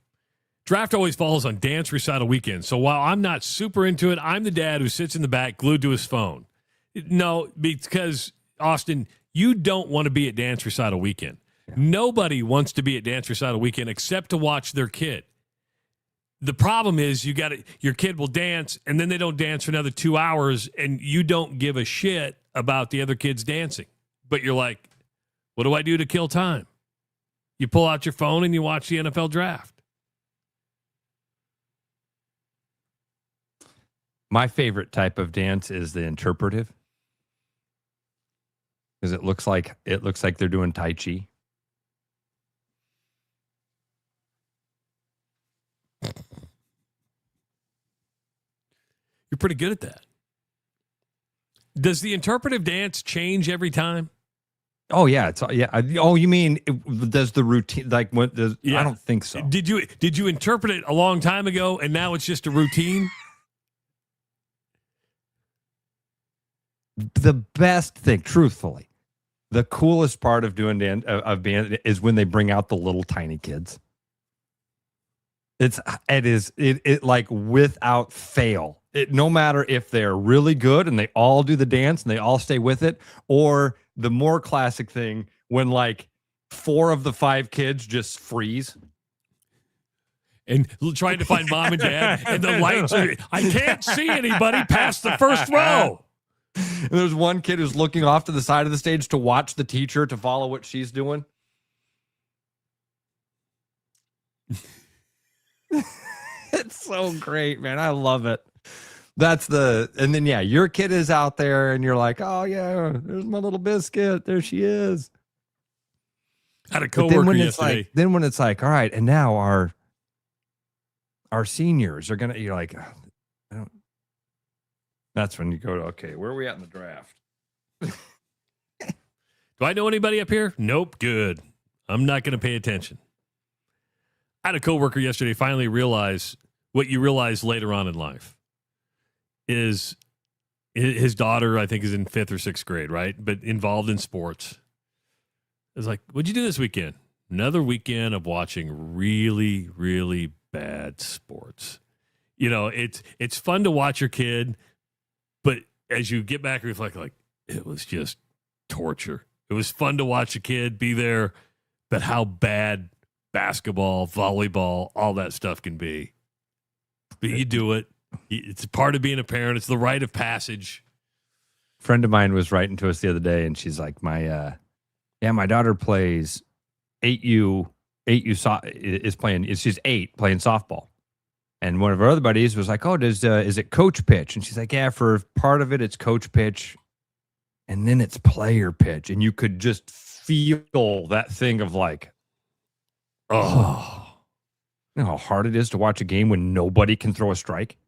Draft always falls on dance recital weekend. So while I'm not super into it, I'm the dad who sits in the back glued to his phone. No, because, Austin, you don't want to be at dance recital weekend. Yeah. Nobody wants to be at dance recital weekend except to watch their kid. The problem is your kid will dance, and then they don't dance for another 2 hours, and you don't give a shit about the other kids dancing. But you're like, what do I do to kill time? You pull out your phone and you watch the NFL draft. My favorite type of dance is the interpretive, because it looks like they're doing Tai Chi. You're pretty good at that. Does the interpretive dance change every time? Oh yeah, Oh, you mean does the routine what? Yeah. I don't think so. Did you interpret it a long time ago and now it's just a routine? The best thing, truthfully, the coolest part of doing band is when they bring out the little tiny kids. It is like without fail. No matter if they're really good and they all do the dance and they all stay with it, or the more classic thing when like 4 of the 5 kids just freeze and trying to find mom and dad, and the lights are, I can't see anybody past the first row. And there's one kid who's looking off to the side of the stage to watch the teacher, to follow what she's doing. It's so great, man. I love it. And then, yeah, your kid is out there and you're like, oh, yeah, there's my little biscuit. There she is. I had a coworker yesterday. Then when it's like, all right, and now our seniors are going to, you're like, I don't. That's when you go to, okay, where are we at in the draft? Do I know anybody up here? Nope. Good. I'm not going to pay attention. I had a coworker yesterday finally realize what you realize later on in life is his daughter, I think, is in 5th or 6th grade, right? But involved in sports. It's like, what'd you do this weekend? Another weekend of watching really, really bad sports. You know, it's fun to watch your kid, but as you get back and reflect, like, it was just torture. It was fun to watch a kid be there, but how bad basketball, volleyball, all that stuff can be. But you do it. It's part of being a parent. It's the rite of passage. A friend of mine was writing to us the other day, and she's like, my daughter plays 8U is playing. She's 8 playing softball. And one of her other buddies was like, oh, is it coach pitch? And she's like, yeah, for part of it, it's coach pitch. And then it's player pitch. And you could just feel that thing of like, oh, you know how hard it is to watch a game when nobody can throw a strike?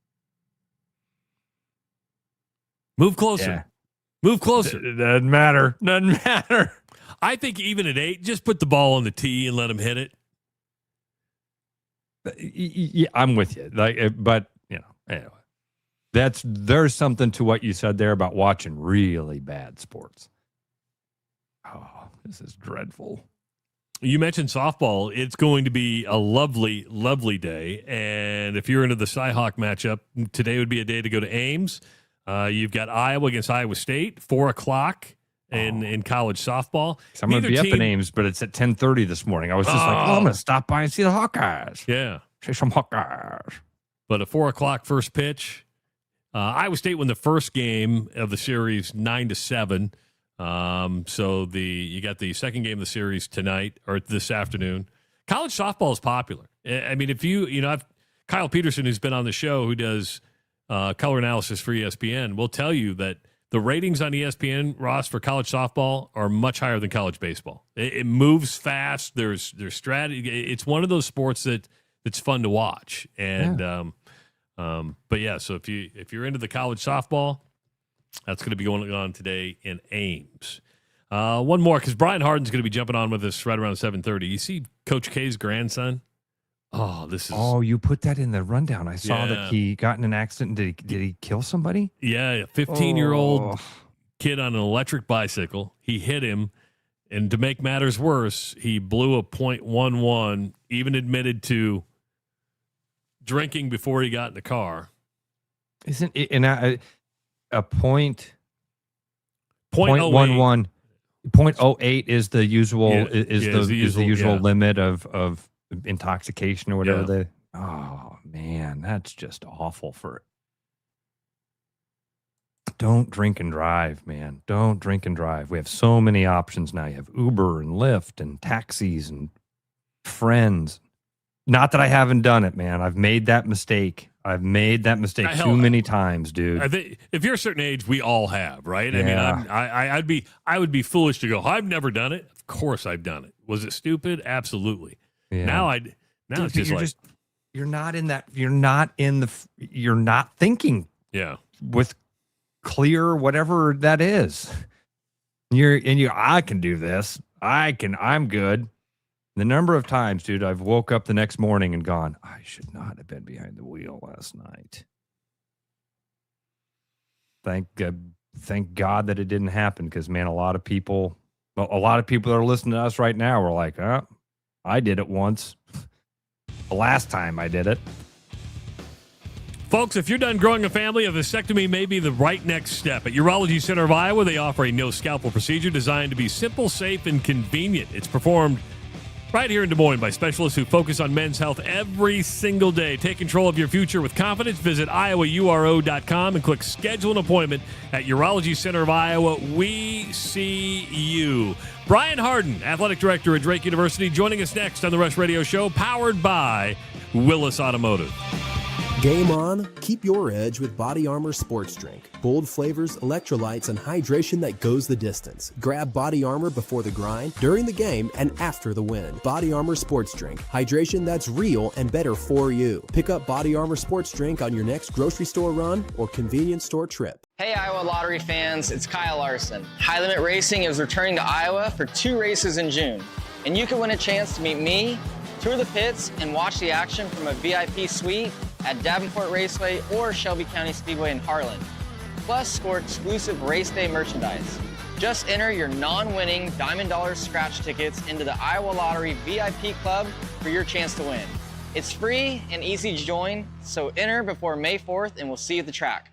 Move closer. Yeah. Move closer. It doesn't matter. Doesn't matter. I think even at 8, just put the ball on the tee and let him hit it. Yeah, I'm with you. But you know, anyway, there's something to what you said there about watching really bad sports. Oh, this is dreadful. You mentioned softball. It's going to be a lovely, lovely day. And if you're into the Cyhawk matchup, today would be a day to go to Ames. You've got Iowa against Iowa State, 4 o'clock in college softball. I'm going to be up in Ames, but it's at 10:30 this morning. I was just like, I'm going to stop by and see the Hawkeyes. Yeah. See some Hawkeyes. But a 4 o'clock first pitch. Iowa State won the first game of the series 9-7. So you got the second game of the series tonight or this afternoon. College softball is popular. I mean, I've Kyle Peterson, who's been on the show, who does color analysis for ESPN, will tell you that the ratings on ESPN, Ross, for college softball are much higher than college baseball. It moves fast. There's strategy. It's one of those sports that's fun to watch. And but yeah, so if you're into the college softball, that's going to be going on today in Ames. One more, because Brian Harden's going to be jumping on with us right around 7:30. You see Coach K's grandson? Oh, this is. Oh, you put that in the rundown. I saw that he got in an accident. Did he kill somebody? Yeah, a 15-year-old kid on an electric bicycle. He hit him, and to make matters worse, he blew a .11. Even admitted to drinking before he got in the car. Isn't it a .11? 0.08 is the usual is the usual limit of intoxication or whatever. Oh man, that's just awful. Don't drink and drive, man. Don't drink and drive. We have so many options now. You have Uber and Lyft and taxis and friends. Not that I haven't done it, man. I've made that mistake. Too many times, dude. I think if you're a certain age, we all have, right? Yeah. I mean, I would be foolish to go, I've never done it. Of course I've done it. Was it stupid? Absolutely. Yeah. Now it's just you're not thinking with clear whatever that is. I can do this. I'm good. The number of times, dude, I've woke up the next morning and gone, I should not have been behind the wheel last night. Thank God that it didn't happen, because, man, a lot of people that are listening to us right now are like, I did it once. The last time I did it. Folks, if you're done growing a family, a vasectomy may be the right next step. At Urology Center of Iowa, they offer a no-scalpel procedure designed to be simple, safe, and convenient. It's performed right here in Des Moines by specialists who focus on men's health every single day. Take control of your future with confidence. Visit iowauro.com and click schedule an appointment at Urology Center of Iowa. We see you. Brian Harden, athletic director at Drake University, joining us next on the Rush Radio Show, powered by Willis Automotive. Game on, keep your edge with Body Armor Sports Drink. Bold flavors, electrolytes, and hydration that goes the distance. Grab Body Armor before the grind, during the game, and after the win. Body Armor Sports Drink. Hydration that's real and better for you. Pick up Body Armor Sports Drink on your next grocery store run or convenience store trip. Hey Iowa Lottery fans, it's Kyle Larson. High Limit Racing is returning to Iowa for 2 races in June. And you can win a chance to meet me, tour the pits, and watch the action from a VIP suite at Davenport Raceway or Shelby County Speedway in Harlan. Plus, score exclusive race day merchandise. Just enter your non-winning Diamond Dollars scratch tickets into the Iowa Lottery VIP Club for your chance to win. It's free and easy to join, so enter before May 4th and we'll see you at the track.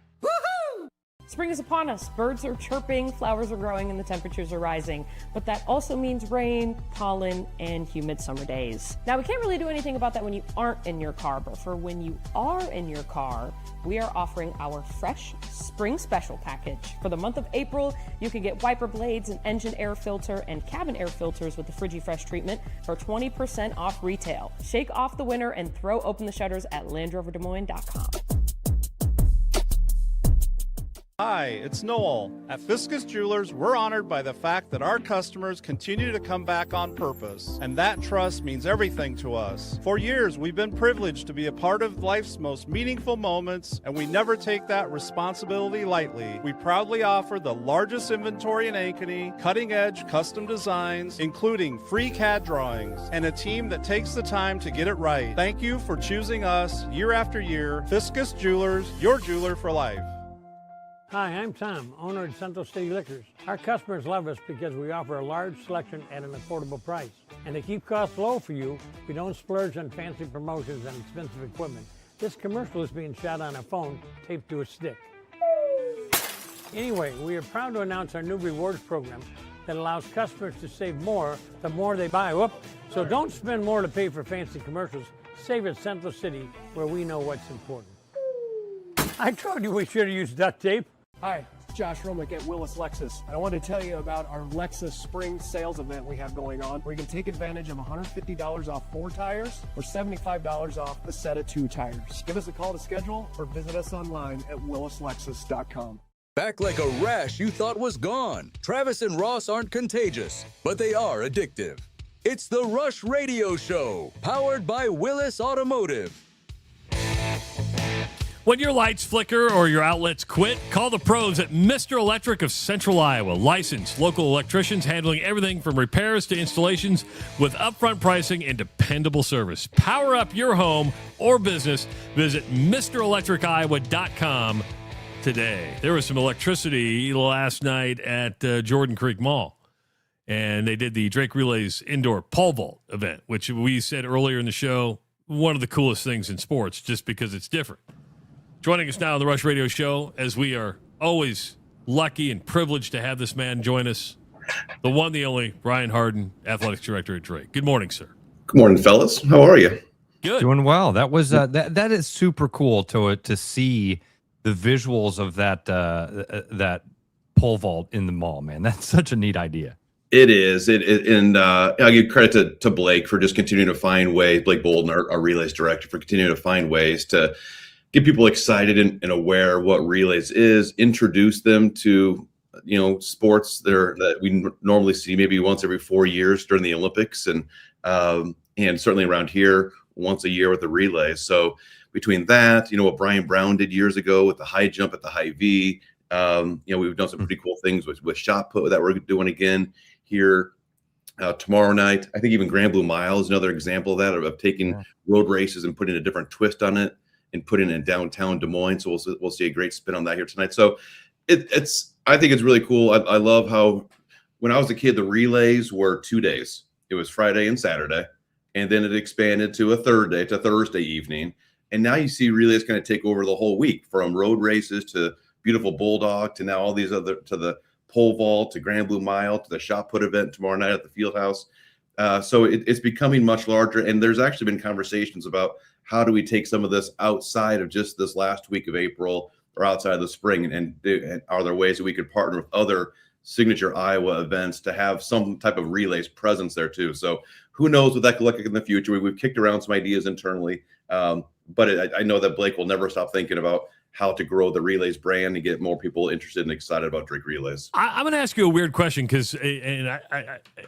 Spring is upon us. Birds are chirping, flowers are growing, and the temperatures are rising. But that also means rain, pollen, and humid summer days. Now, we can't really do anything about that when you aren't in your car, but for when you are in your car, we are offering our Fresh Spring Special package. For the month of April, you can get wiper blades, an engine air filter, and cabin air filters with the FrigiFresh treatment for 20% off retail. Shake off the winter and throw open the shutters at LandRoverDesMoines.com. Hi, it's Noel. At Fiscus Jewelers, we're honored by the fact that our customers continue to come back on purpose, and that trust means everything to us. For years, we've been privileged to be a part of life's most meaningful moments, and we never take that responsibility lightly. We proudly offer the largest inventory in Ankeny, cutting-edge custom designs, including free CAD drawings, and a team that takes the time to get it right. Thank you for choosing us year after year. Fiscus Jewelers, your jeweler for life. Hi, I'm Tom, owner of Central City Liquors. Our customers love us because we offer a large selection at an affordable price. And to keep costs low for you, we don't splurge on fancy promotions and expensive equipment. This commercial is being shot on a phone taped to a stick. Anyway, we are proud to announce our new rewards program that allows customers to save more the more they buy. So don't spend more to pay for fancy commercials. Save at Central City, where we know what's important. I told you we should have used duct tape. Hi, it's Josh Romick at Willis Lexus. I want to tell you about our Lexus Spring Sales event we have going on, where you can take advantage of $150 off 4 tires or $75 off a set of 2 tires. Give us a call to schedule or visit us online at willislexus.com. Back like a rash you thought was gone. Travis and Ross aren't contagious, but they are addictive. It's the Rush Radio Show, powered by Willis Automotive. When your lights flicker or your outlets quit, call the pros at Mr. Electric of Central Iowa. Licensed local electricians handling everything from repairs to installations with upfront pricing and dependable service. Power up your home or business. Visit MrElectricIowa.com today. There was some electricity last night at Jordan Creek Mall, and they did the Drake Relays Indoor Pole Vault event, which we said earlier in the show, one of the coolest things in sports just because it's different. Joining us now on the Rush Radio Show, as we are always lucky and privileged to have this man join us, the one, the only, Brian Harden, Athletics Director at Drake. Good morning, sir. Good morning, fellas. How are you? Good. Doing well. That was that is super cool to see the visuals of that pole vault in the mall, man. That's such a neat idea. It is. And I'll give credit to Blake for just continuing to find ways, Blake Bolden, our relays director, for continuing to find ways to get people excited and aware of what relays is, introduce them to, sports that we normally see maybe once every 4 years during the Olympics and certainly around here once a year with the relays. So between that, what Brian Brown did years ago with the high jump at the high V, we've done some pretty cool things with shot put that we're doing again here tomorrow night. I think even Grand Blue Mile is another example of that, of taking road races and putting a different twist on it and putting it in downtown Des Moines. So we'll see a great spin on that here tonight. So I think it's really cool. I love how when I was a kid, the relays were 2 days. It was Friday and Saturday, and then it expanded to a third day, to Thursday evening. And now you see relays kind of take over the whole week, from road races to beautiful Bulldog to now all these other, to the pole vault, to Grand Blue Mile, to the shot put event tomorrow night at the field house. So it's becoming much larger. And there's actually been conversations about how do we take some of this outside of just this last week of April or outside of the spring, and are there ways that we could partner with other signature Iowa events to have some type of relays presence there too? So who knows what that could look like in the future. We've kicked around some ideas internally, But I know that Blake will never stop thinking about how to grow the relays brand and get more people interested and excited about Drake relays. I'm going to ask you a weird question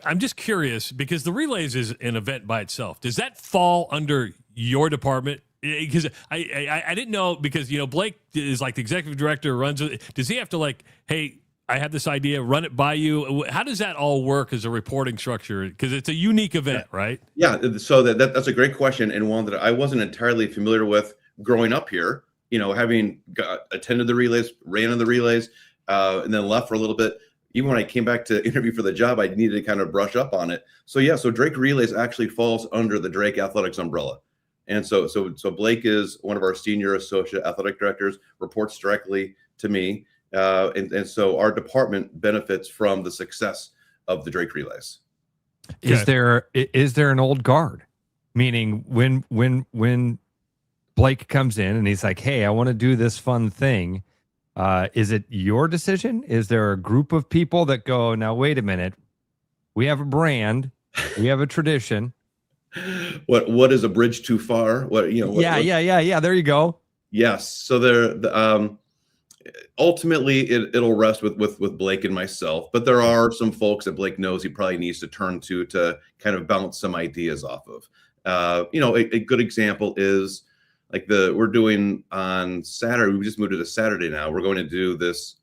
I'm just curious because the relays is an event by itself. Does that fall under your department? Because I didn't know, because Blake is like the executive director, runs it. Does he have to like, hey, I have this idea, run it by you? How does that all work as a reporting structure? Because it's a unique event, right? Yeah, so that's a great question, and one that I wasn't entirely familiar with growing up here. Having attended the relays, ran in the relays, and then left for a little bit. Even when I came back to interview for the job, I needed to kind of brush up on it. So Drake Relays actually falls under the Drake Athletics umbrella. And so Blake is one of our senior associate athletic directors, reports directly to me. And so our department benefits from the success of the Drake Relays. Is there an old guard? Meaning when Blake comes in and he's like, hey, I want to do this fun thing. Is it your decision? Is there a group of people that go, now, wait a minute, we have a brand, we have a tradition. What is a bridge too far? Yeah. There you go. Yes. So ultimately it'll rest with Blake and myself, but there are some folks that Blake knows he probably needs to turn to kind of bounce some ideas off of. A good example is like we're doing on Saturday. We just moved it to Saturday now. We're going to do this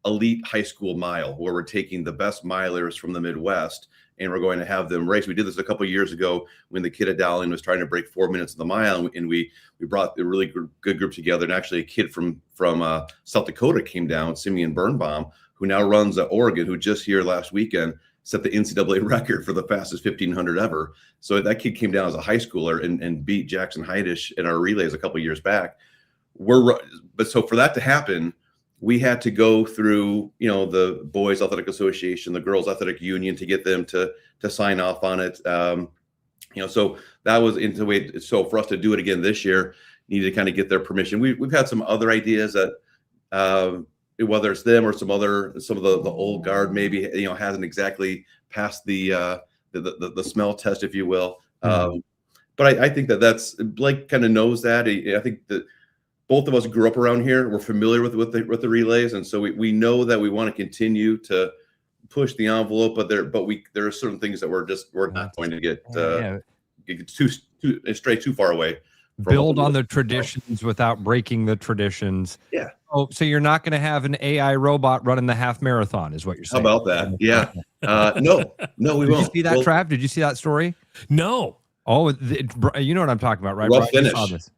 elite high school mile where we're taking the best milers from the Midwest and we're going to have them race. We did this a couple of years ago when the kid at Dowling was trying to break 4 minutes of the mile, and we brought a really good group together. And actually, a kid from South Dakota came down, Simeon Birnbaum, who now runs at Oregon, who just here last weekend set the NCAA record for the fastest 1500 ever. So that kid came down as a high schooler and beat Jackson Heidish in our relays a couple of years back. But so for that to happen, we had to go through, the Boys Athletic Association, the Girls Athletic Union to get them to sign off on it. So that was into the way. So for us to do it again this year, needed to kind of get their permission. We've had some other ideas that whether it's them or some of the old guard maybe hasn't exactly passed the smell test, if you will. But I think that's Blake kind of knows that. I think that both of us grew up around here. We're familiar with the relays, and so we know that we want to continue to push the envelope. But there are certain things that we're not going to get too far away. Build on the traditions without breaking the traditions. Yeah. Oh, so you're not going to have an AI robot running the half marathon, is what you're saying? How about that? Yeah. No, we won't. Did you see that, Trav? Did you see that story? No. Oh, you know what I'm talking about, right? Rough finish.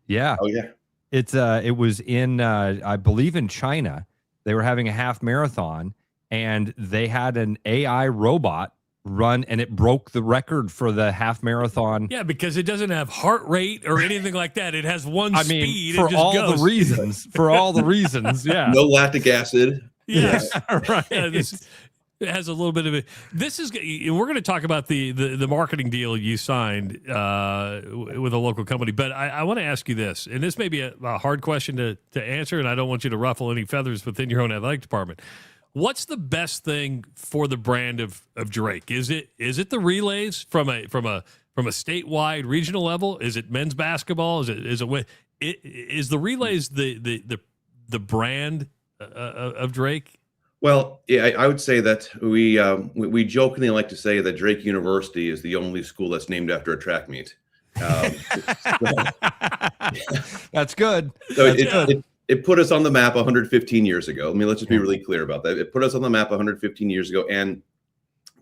Yeah. Oh, yeah. It was in, I believe in China. They were having a half marathon and they had an AI robot run and it broke the record for the half marathon. Yeah, because it doesn't have heart rate or anything like that. It has one speed. For it just all goes. the reasons. For all the reasons. Yeah. No lactic acid. Yes. Right. It has a little bit of it. We're going to talk about the marketing deal you signed with a local company, but I want to ask you this, and this may be a hard question to answer, and I don't want you to ruffle any feathers within your own athletic department. What's the best thing for the brand of Drake? Is it the relays from a statewide regional level? Is it men's basketball? Is the relays the brand of Drake? Well, yeah, I would say that we jokingly like to say that Drake University is the only school that's named after a track meet. That's good. So it put us on the map 115 years ago. I mean, let's just be really clear about that. It put us on the map 115 years ago, and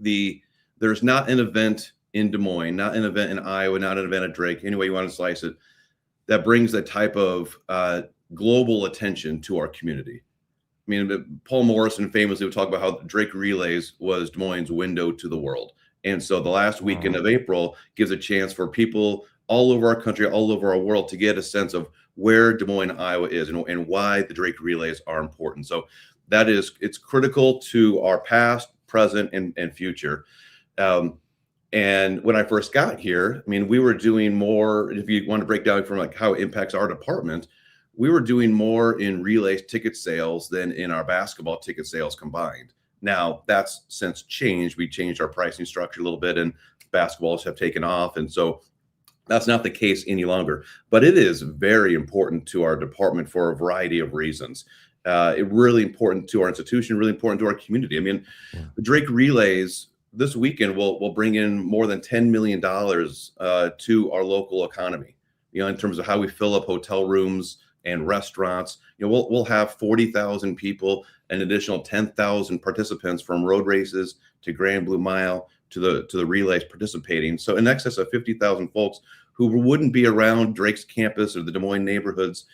there's not an event in Des Moines, not an event in Iowa, not an event at Drake, any way you want to slice it, that brings that type of global attention to our community. I mean, Paul Morrison famously would talk about how Drake Relays was Des Moines' window to the world. And so the last weekend of April gives a chance for people all over our country, all over our world to get a sense of where Des Moines, Iowa is and why the Drake Relays are important. So it's critical to our past, present, and future. And when I first got here, I mean, we were doing more, if you want to break down from like how it impacts our department, we were doing more in relays ticket sales than in our basketball ticket sales combined. Now, that's since changed. We changed our pricing structure a little bit, and basketballs have taken off. And so That's not the case any longer, but it is very important to our department for a variety of reasons. It really important to our institution, really important to our community. I mean, the Drake Relays this weekend will bring in more than $10 million to our local economy. In terms of how we fill up hotel rooms and restaurants. We'll have 40,000 people, an additional 10,000 participants from road races to Grand Blue Mile to the relays participating. So in excess of 50,000 folks who wouldn't be around Drake's campus or the Des Moines neighborhoods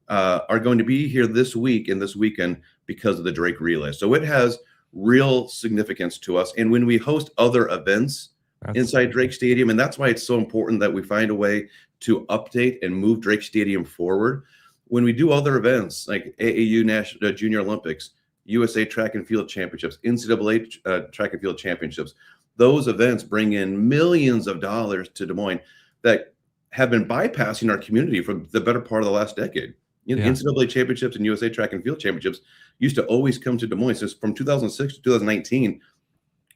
are going to be here this week and this weekend because of the Drake Relay. So it has real significance to us. And when we host other events inside Drake Stadium, and that's why it's so important that we find a way to update and move Drake Stadium forward. When we do other events like AAU National Junior Olympics, USA Track and Field Championships, NCAA Track and Field Championships, those events bring in millions of dollars to Des Moines that have been bypassing our community for the better part of the last decade. NCAA championships and USA Track and Field Championships used to always come to Des Moines. Since from 2006 to 2019,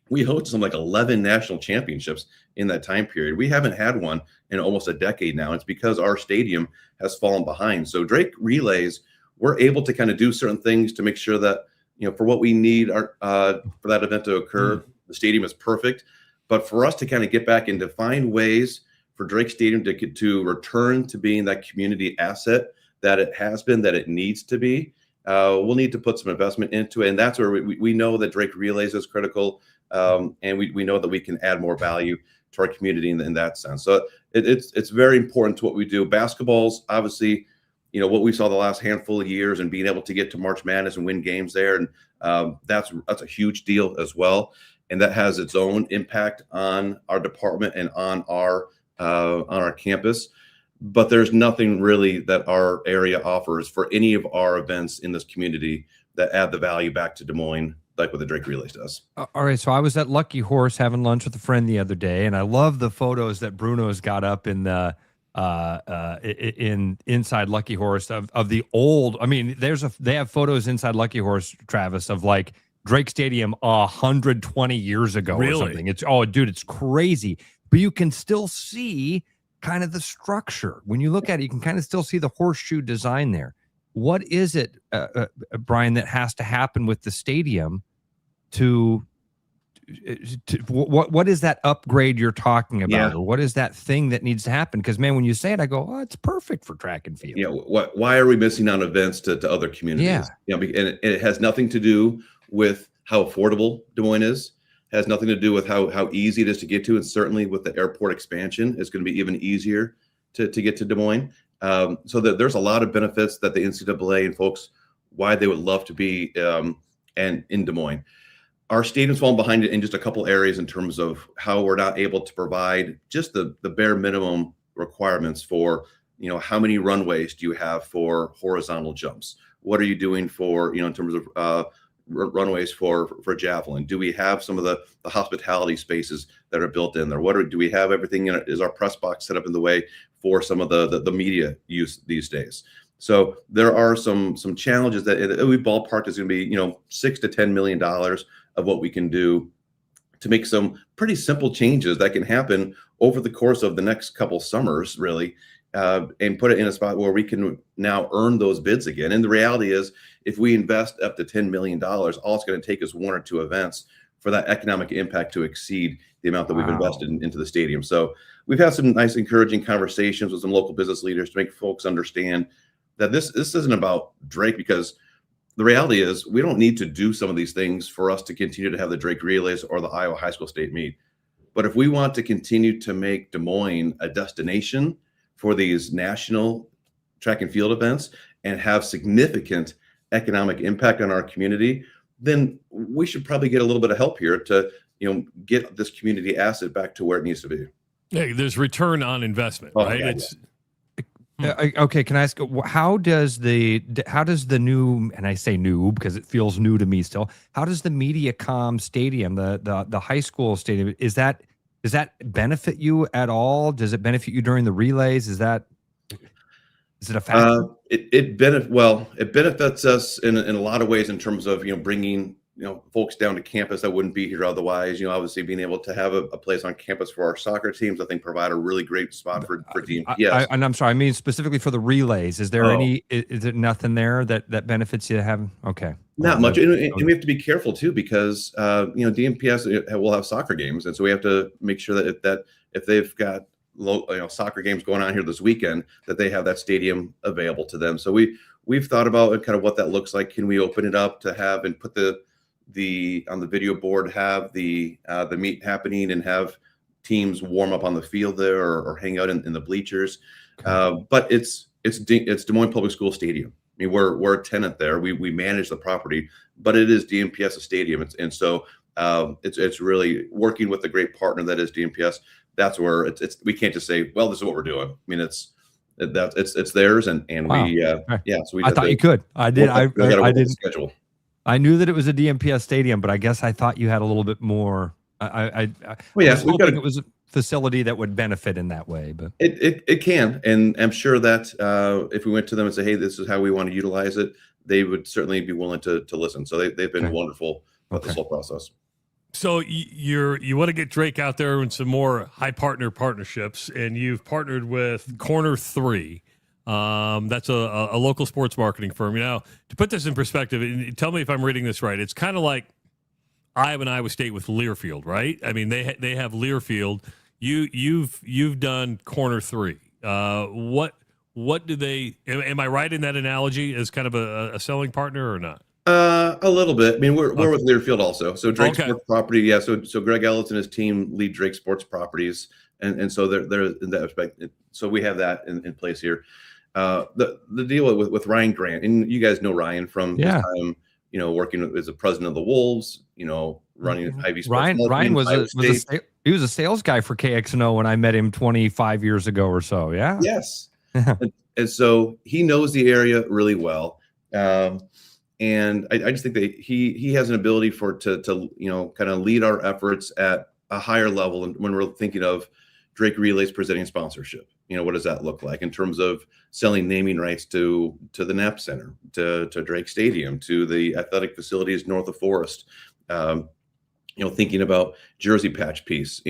we hosted some like 11 national championships in that time period. We haven't had one in almost a decade now. It's because our stadium has fallen behind. So Drake Relays, we're able to kind of do certain things to make sure that, for what we need for that event to occur, the stadium is perfect. But for us to kind of get back and to find ways for Drake Stadium to return to being that community asset that it has been, that it needs to be, we'll need to put some investment into it. And that's where we know that Drake Relays is critical. And we know that we can add more value to our community in that sense. So it's very important to what we do. Basketball's obviously, what we saw the last handful of years and being able to get to March Madness and win games there. And that's a huge deal as well. And that has its own impact on our department and on our campus. But there's nothing really that our area offers for any of our events in this community that add the value back to Des Moines like what the Drake Relays does. All right, so I was at Lucky Horse having lunch with a friend the other day, and I love the photos that Bruno's got up in the inside Lucky Horse of the old. I mean, they have photos inside Lucky Horse, Travis, of like Drake Stadium 120 years ago or something. It's crazy, but you can still see kind of the structure when you look at it. You can kind of still see the horseshoe design there. What is it, Brian, that has to happen with the stadium to what is that upgrade you're talking about? Or what is that thing that needs to happen? Because, man, when you say it, I go, it's perfect for track and field. Why are we missing on events to other communities? And it has nothing to do with how affordable Des Moines is. It has nothing to do with how easy it is to get to. And certainly with the airport expansion, it's going to be even easier to get to Des Moines. So there's a lot of benefits that the NCAA and folks, why they would love to be and in Des Moines. Our stadium's fallen behind it in just a couple areas in terms of how we're not able to provide just the bare minimum requirements for, how many runways do you have for horizontal jumps? What are you doing for, in terms of runways for javelin? Do we have some of the hospitality spaces that are built in there? Do we have everything is our press box set up in the way for some of the media use these days? So there are some challenges that we ballparked is going to be, $6 to $10 million of what we can do to make some pretty simple changes that can happen over the course of the next couple summers, really, and put it in a spot where we can now earn those bids again. And the reality is, if we invest up to $10 million, all it's going to take is one or two events for that economic impact to exceed the amount that we've invested into the stadium. So we've had some nice, encouraging conversations with some local business leaders to make folks understand that this isn't about Drake, because the reality is we don't need to do some of these things for us to continue to have the Drake Relays or the Iowa High School State Meet. But if we want to continue to make Des Moines a destination for these national track and field events and have significant economic impact on our community, then we should probably get a little bit of help here to, get this community asset back to where it needs to be. Hey, there's return on investment, right? Okay, can I ask, how does the new, and I say new because it feels new to me still, how does the MediaCom stadium, the high school stadium, does that benefit you at all? Does it benefit you during the relays? Is it a factor? It benefits us in a lot of ways in terms of, bringing folks down to campus that wouldn't be here otherwise. Obviously being able to have a place on campus for our soccer teams, I think provide a really great spot for DMPS. And I'm sorry, I mean specifically for the relays. Is there is it nothing there that benefits you to have? Okay. Not much. And we have to be careful too, because DMPS will have soccer games. And so we have to make sure that if they've got soccer games going on here this weekend, that they have that stadium available to them. So we've thought about kind of what that looks like. Can we open it up to have and put the on the video board, have the meet happening and have teams warm up on the field there or hang out in the bleachers. But it's Des Moines Public School Stadium. I mean, we're a tenant there. We manage the property, but it is DMPS stadium. So it's really working with the great partner that is DMPS. That's where it's we can't just say, well, this is what we're doing. I mean, it's theirs and wow. So we I thought you could. I did. I didn't schedule. I knew that it was a DMPS stadium, but I guess I thought you had a little bit more. It was a facility that would benefit in that way, but it can, and I'm sure that if we went to them and say, hey, this is how we want to utilize it, they would certainly be willing to listen. So they've been wonderful with this whole process. So you want to get Drake out there in some more high partnerships, and you've partnered with Corner 3. That's a local sports marketing firm. To put this in perspective, and tell me if I'm reading this right. It's kind of like Iowa State with Learfield, right? I mean, they have Learfield. You've done Corner 3. What do they? Am I right in that analogy as kind of a selling partner or not? A little bit. I mean, we're with Learfield also. So Drake Sports Property, yeah. So Greg Ellis and his team lead Drake Sports Properties, and so they're in that respect. So we have that in place here. The deal with Ryan Grant, and you guys know Ryan from his time, working as the president of the Wolves, running Ivy Sports. Ryan was a sales guy for KXNO when I met him 25 years ago or so. Yeah. Yes. and so he knows the area really well. And I just think that he has an ability to kind of lead our efforts at a higher level. And when we're thinking of Drake Relays presenting sponsorship, what does that look like in terms of selling naming rights to the Knapp Center, to Drake Stadium, to the athletic facilities north of Forest, thinking about jersey patch piece,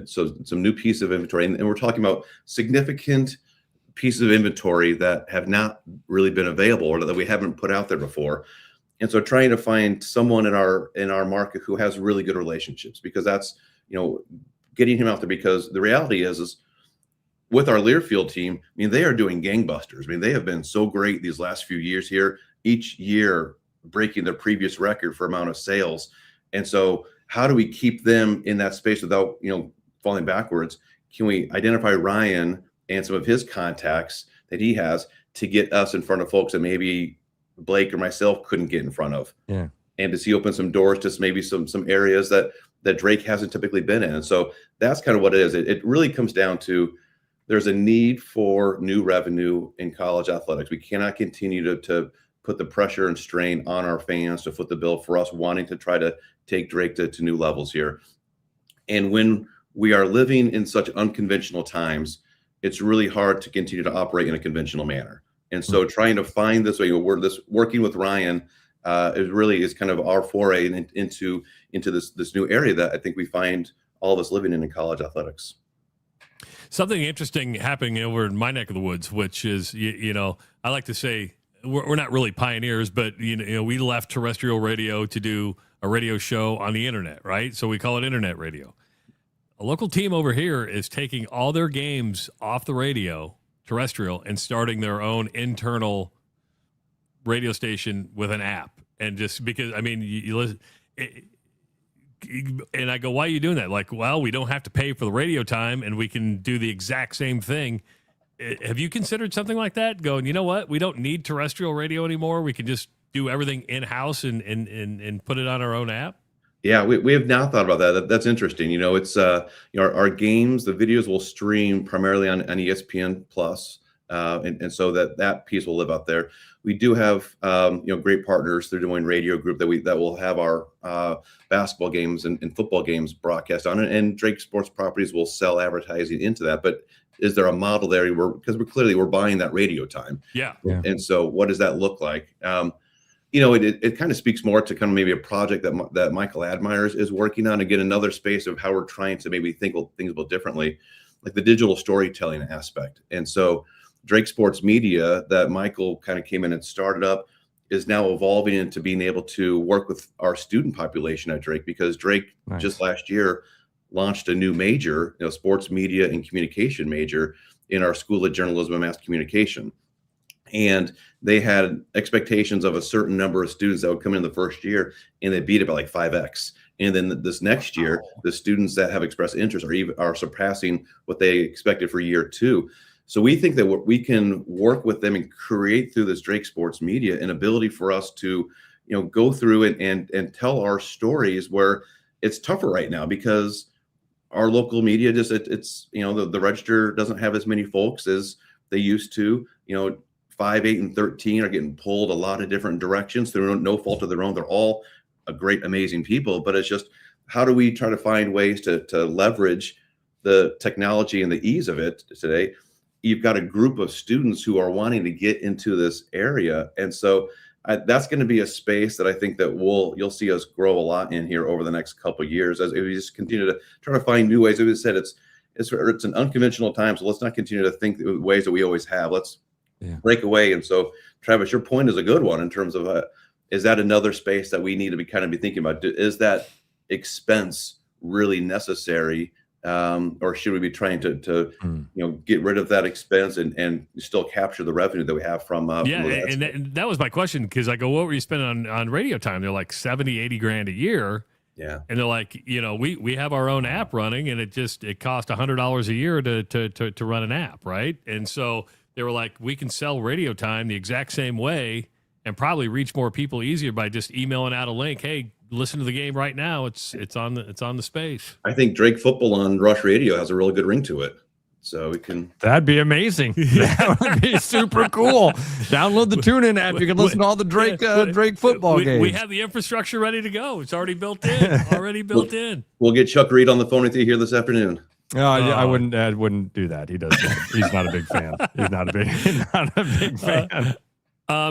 so some new piece of inventory. And we're talking about significant pieces of inventory that have not really been available or that we haven't put out there before. And so trying to find someone in our market who has really good relationships, because that's, getting him out there, because the reality is with our Learfield team, I mean, they are doing gangbusters. I mean, they have been so great these last few years here, each year breaking their previous record for amount of sales. And so how do we keep them in that space without, falling backwards? Can we identify Ryan and some of his contacts that he has to get us in front of folks that maybe Blake or myself couldn't get in front of? Yeah. And does he open some doors to maybe some areas that Drake hasn't typically been in? And so that's kind of what it is. It really comes down to, there's a need for new revenue in college athletics. We cannot continue to put the pressure and strain on our fans to foot the bill for us wanting to try to take Drake to new levels here. And when we are living in such unconventional times, it's really hard to continue to operate in a conventional manner. And so trying to find this way, working with Ryan is kind of our foray into this new area that I think we find all of us living in college athletics. Something interesting happening over in my neck of the woods, which is, I like to say we're not really pioneers, but we left terrestrial radio to do a radio show on the internet, right? So we call it internet radio. A local team over here is taking all their games off the radio, terrestrial, and starting their own internal radio station with an app. And just because, I mean, you listen, and I go, why are you doing that? Like, well, we don't have to pay for the radio time and we can do the exact same thing. Have you considered something like that? Going, you know what? We don't need terrestrial radio anymore. We can just do everything in-house and put it on our own app. Yeah, we have now thought about that. That's interesting. It's our games, the videos will stream primarily on ESPN Plus, and so that piece will live out there. We do have great partners through Des Moines Radio Group that will have our basketball games and football games broadcast on it, and Drake Sports Properties will sell advertising into that. But is there a model there? Because we're buying that radio time. Yeah. And so what does that look like? it kind of speaks more to kind of maybe a project that Michael Admire is working on. Again, another space of how we're trying to maybe think things about differently, like the digital storytelling aspect. And so Drake Sports Media that Michael kind of came in and started up is now evolving into being able to work with our student population at Drake, because Drake just last year launched a new major, sports media and communication major in our School of Journalism and Mass Communication. And they had expectations of a certain number of students that would come in the first year, and they beat it by like 5x. And then this next year, the students that have expressed interest are surpassing what they expected for year 2. So we think that we can work with them and create through this Drake Sports Media an ability for us to, go through it and tell our stories where it's tougher right now because our local media it's the Register doesn't have as many folks as they used to. 5, 8, and 13 are getting pulled a lot of different directions through no fault of their own. They're all a great, amazing people, but it's just how do we try to find ways to leverage the technology and the ease of it today? You've got a group of students who are wanting to get into this area. And so that's going to be a space that I think that you'll see us grow a lot in here over the next couple of years as we just continue to try to find new ways. As I said, it's an unconventional time. So let's not continue to think the ways that we always have. Let's break away. And so Travis, your point is a good one in terms of, is that another space that we need to be thinking about? Is that expense really necessary? Or should we be trying to get rid of that expense and still capture the revenue that we have from and that was my question, because I go, what were you spending on radio time? They're like 70, 80 grand a year. Yeah. And they're like, we have our own app running, and it cost $100 a year to run an app, right? And so they were like, we can sell radio time the exact same way and probably reach more people easier by just emailing out a link. Hey, listen to the game right now. It's on the space. I think Drake football on Rush Radio has a really good ring to it. So we can. That'd be amazing. That would be super cool. Download the TuneIn app. You can listen to all the Drake football games. We have the infrastructure ready to go. It's already built in. We'll get Chuck Reed on the phone with you here this afternoon. I wouldn't do that. He doesn't. He's not a big fan. He's not a big fan.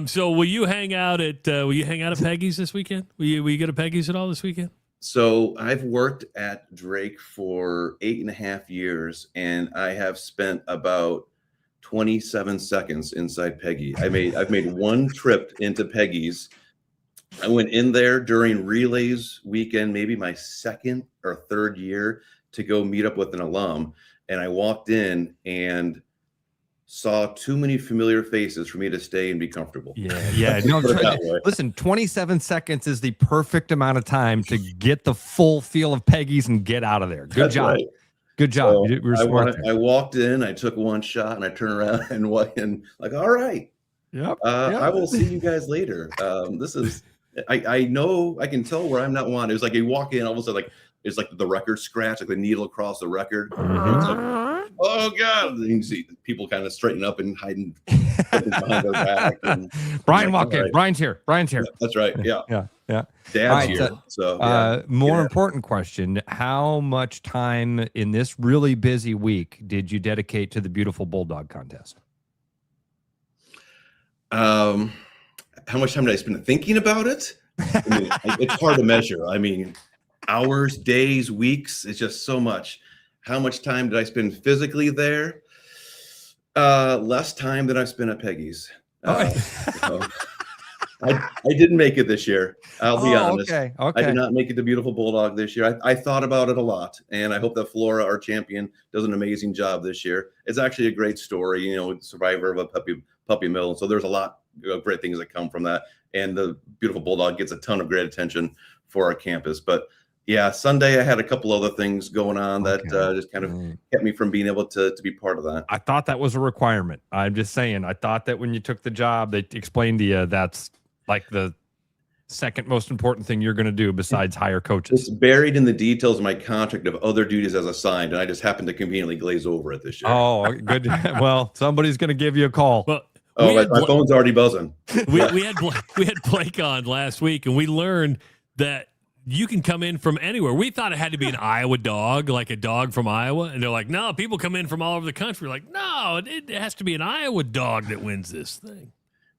So will you hang out at Peggy's this weekend? Will you go to Peggy's at all this weekend? So I've worked at Drake for 8.5 years, and I have spent about 27 seconds inside Peggy. I've made one trip into Peggy's. I went in there during Relays weekend, maybe my second or third year, to go meet up with an alum. And I walked in and saw too many familiar faces for me to stay and be comfortable. Yeah. No, listen, 27 seconds is the perfect amount of time to get the full feel of Peggy's and get out of there. Good job. Right. Good job. So I walked in, I took one shot, and I turned around and like, all right. Yep. I will see you guys later. I know, I can tell where I'm not wanted. It was like you walk in, all of a sudden, like it's like the record scratch, like the needle across the record. It's like, oh God! And you can see people kind of straighten up and hiding behind their back. And Brian walked in. Right. Brian's here. Yeah, that's right. Yeah. Dad's here. So more important question: how much time in this really busy week did you dedicate to the beautiful Bulldog contest? How much time did I spend thinking about it? I mean, it's hard to measure. I mean, hours, days, weeks. It's just so much. How much time did I spend physically there? Less time than I spent at Peggy's. So I didn't make it this year. I'll be honest. Okay. I did not make it to beautiful Bulldog this year. I thought about it a lot, and I hope that Flora, our champion, does an amazing job this year. It's actually a great story, survivor of a puppy mill. So there's a lot of great things that come from that. And the beautiful Bulldog gets a ton of great attention for our campus. But yeah, Sunday I had a couple other things going on that just kind of kept me from being able to be part of that. I thought that was a requirement. I'm just saying, I thought that when you took the job, they explained to you that's like the second most important thing you're going to do besides hire coaches. It's buried in the details of my contract of other duties as assigned, and I just happened to conveniently glaze over it this year. Oh, good. Well, somebody's going to give you a call. Well, my phone's already buzzing. We had Blake on last week, and we learned that you can come in from anywhere. We thought it had to be an Iowa dog, like a dog from Iowa. And they're like, no, people come in from all over the country. We're like, no, it has to be an Iowa dog that wins this thing.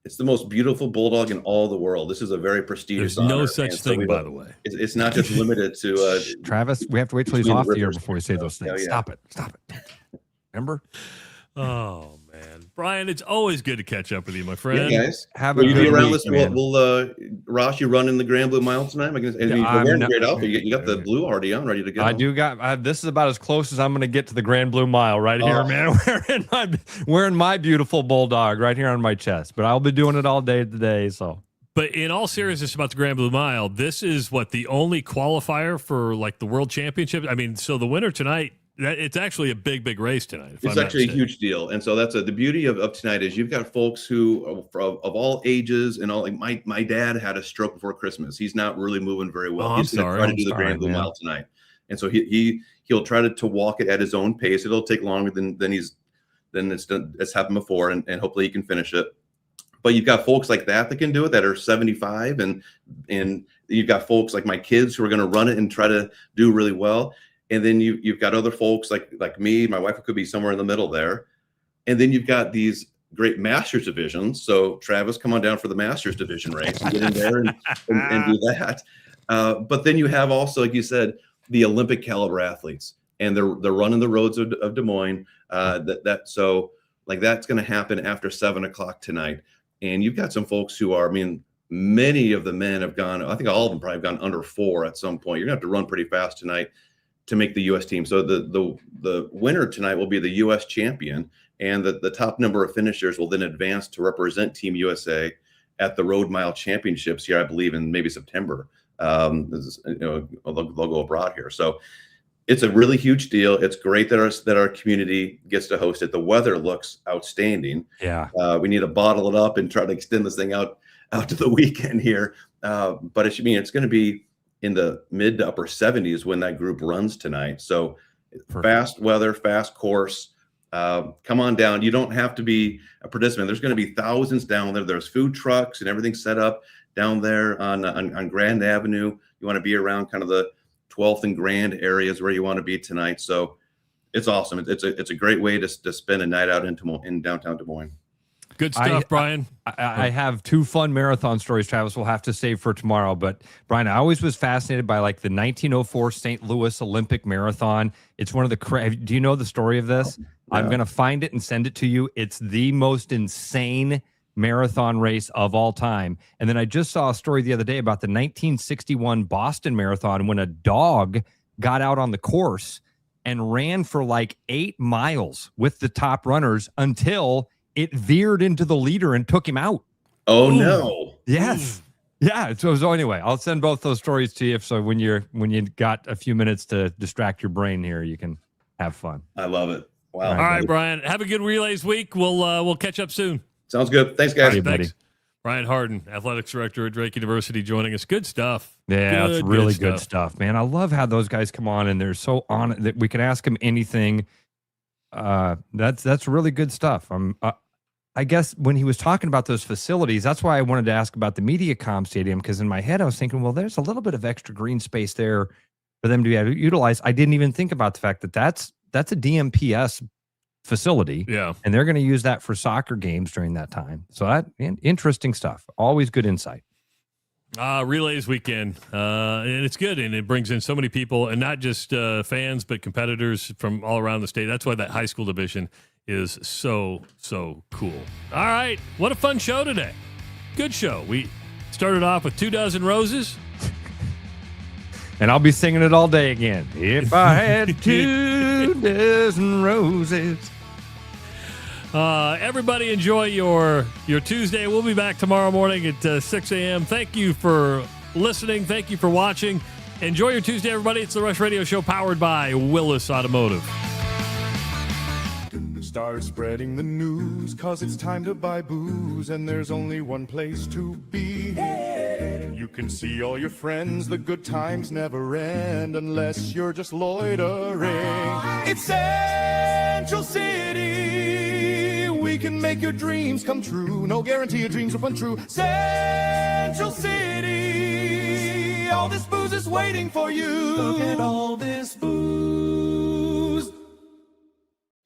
It's the most beautiful bulldog in all the world. This is a very prestigious There's no honor. such And so thing, by the way. It's not just limited to Travis, we have to wait till he's between off the air rivers. before we say those things. Oh, yeah. Stop it. Remember? Oh man, Brian, it's always good to catch up with you, my friend. Yeah, guys. Have Will a you be good around week, this? man. Will Ross, you run in the Grand Blue Mile tonight? You're wearing a great outfit. You got the blue already on, ready to go. I do got. This is about as close as I'm going to get to the Grand Blue Mile right here, man. Wearing my beautiful bulldog right here on my chest. But I'll be doing it all day today. So. But in all seriousness about the Grand Blue Mile, this is the only qualifier for like the World Championship. I mean, so the winner tonight. It's actually a big race tonight. It's actually a huge deal, and so that's the beauty of tonight is you've got folks who of all ages and all. Like my dad had a stroke before Christmas. He's not really moving very well. He's going to try to do the Grand Blue Mile tonight, and so he'll try to walk it at his own pace. It'll take longer than it's happened before, and hopefully he can finish it. But you've got folks like that can do it that are 75, and you've got folks like my kids who are going to run it and try to do really well. And then you've got other folks like me, my wife could be somewhere in the middle there. And then you've got these great Masters divisions. So Travis, come on down for the Masters division race and get in there and do that. But then you have also, like you said, the Olympic caliber athletes, and they're running the roads of Des Moines. So that's going to happen after 7:00 tonight. And you've got some folks who are, many of the men have gone, I think all of them probably have gone under 4 at some point. You're going to have to run pretty fast tonight to make the U.S. team. So the winner tonight will be the U.S. champion, and the top number of finishers will then advance to represent Team USA at the Road Mile Championships here, I believe, in maybe September. They'll go abroad here. So it's a really huge deal. It's great that our community gets to host it. The weather looks outstanding. Yeah. We need to bottle it up and try to extend this thing out to the weekend here. But it's going to be in the mid to upper 70s when that group runs tonight. So fast weather, fast course. Come on down. You don't have to be a participant. There's going to be thousands down there. There's food trucks and everything set up down there on Grand Avenue. You want to be around kind of the 12th and Grand areas where you want to be tonight. So it's awesome. It's a great way to spend a night out in downtown Des Moines. Good stuff, Brian. I have 2 fun marathon stories, Travis. We'll have to save for tomorrow. But, Brian, I always was fascinated by, the 1904 St. Louis Olympic Marathon. It's one of the – do you know the story of this? Yeah. I'm going to find it and send it to you. It's the most insane marathon race of all time. And then I just saw a story the other day about the 1961 Boston Marathon when a dog got out on the course and ran for 8 miles with the top runners until – it veered into the leader and took him out. Oh, no. Yes. Yeah. So anyway, I'll send both those stories to you. So when you got a few minutes to distract your brain here, you can have fun. I love it. Wow. All right, Brian. Have a good relays week. We'll catch up soon. Sounds good. Thanks, guys. Right, buddy. Brian Harden, athletics director at Drake University, joining us. Good stuff. Yeah, it's really good stuff, man. I love how those guys come on and they're so on it that we can ask them anything. That's really good stuff. I guess when he was talking about those facilities, that's why I wanted to ask about the MediaCom Stadium, because in my head I was thinking, well, there's a little bit of extra green space there for them to be able to utilize. I didn't even think about the fact that that's a DMPS facility, and they're going to use that for soccer games during that time. So interesting stuff. Always good insight. Relays weekend, and it's good, and it brings in so many people, and not just fans, but competitors from all around the state. That's why that high school division is so cool. All right, what a fun show today. Good show. We started off with 2 dozen roses. And I'll be singing it all day again. If I had 2 dozen roses. Everybody enjoy your Tuesday. We'll be back tomorrow morning at 6 a.m. Thank you for listening. Thank you for watching. Enjoy your Tuesday, everybody. It's the Rush Radio Show powered by Willis Automotive. Start spreading the news, 'cause it's time to buy booze, and there's only one place to be. You can see all your friends, the good times never end, unless you're just loitering. It's Central City. We can make your dreams come true. No guarantee your dreams will come true. Central City. All this booze is waiting for you. Look at all this booze.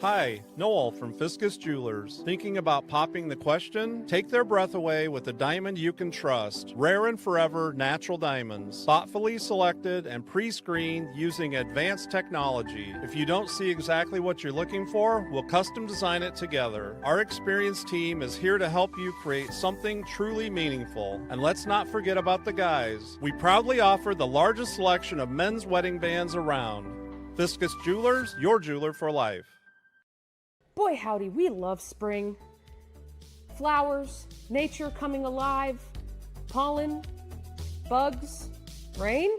Hi, Noel from Fiscus Jewelers. Thinking about popping the question? Take their breath away with a diamond you can trust. Rare and forever natural diamonds. Thoughtfully selected and pre-screened using advanced technology. If you don't see exactly what you're looking for, we'll custom design it together. Our experienced team is here to help you create something truly meaningful. And let's not forget about the guys. We proudly offer the largest selection of men's wedding bands around. Fiscus Jewelers, your jeweler for life. Boy, howdy, we love spring. Flowers, nature coming alive, pollen, bugs, rain.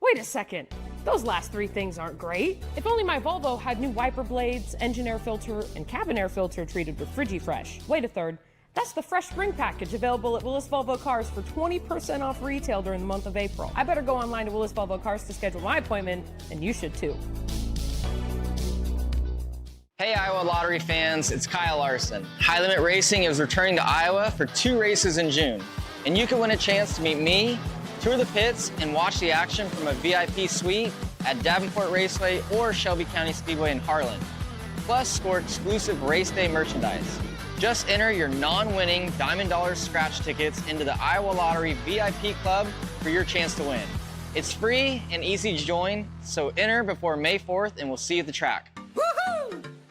Wait a second, those last three things aren't great. If only my Volvo had new wiper blades, engine air filter, and cabin air filter treated with FrigiFresh. Wait a third, that's the Fresh Spring Package available at Willis Volvo Cars for 20% off retail during the month of April. I better go online to Willis Volvo Cars to schedule my appointment, and you should too. Hey Iowa Lottery fans, it's Kyle Larson. High Limit Racing is returning to Iowa for 2 races in June. And you can win a chance to meet me, tour the pits, and watch the action from a VIP suite at Davenport Raceway or Shelby County Speedway in Harlan. Plus, score exclusive race day merchandise. Just enter your non-winning Diamond Dollars scratch tickets into the Iowa Lottery VIP Club for your chance to win. It's free and easy to join, so enter before May 4th and we'll see you at the track.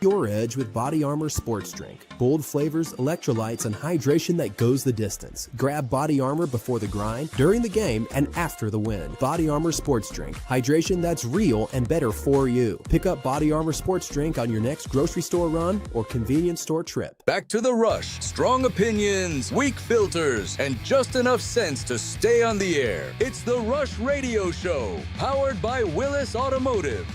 Your edge with Body Armor Sports Drink. Bold flavors, electrolytes, and hydration that goes the distance. Grab Body Armor before the grind, during the game, and after the win. Body Armor Sports Drink. Hydration that's real and better for you. Pick up Body Armor Sports Drink on your next grocery store run or convenience store trip. Back to the rush. Strong opinions, weak filters, and just enough sense to stay on the air. It's the Rush Radio Show, powered by Willis Automotive.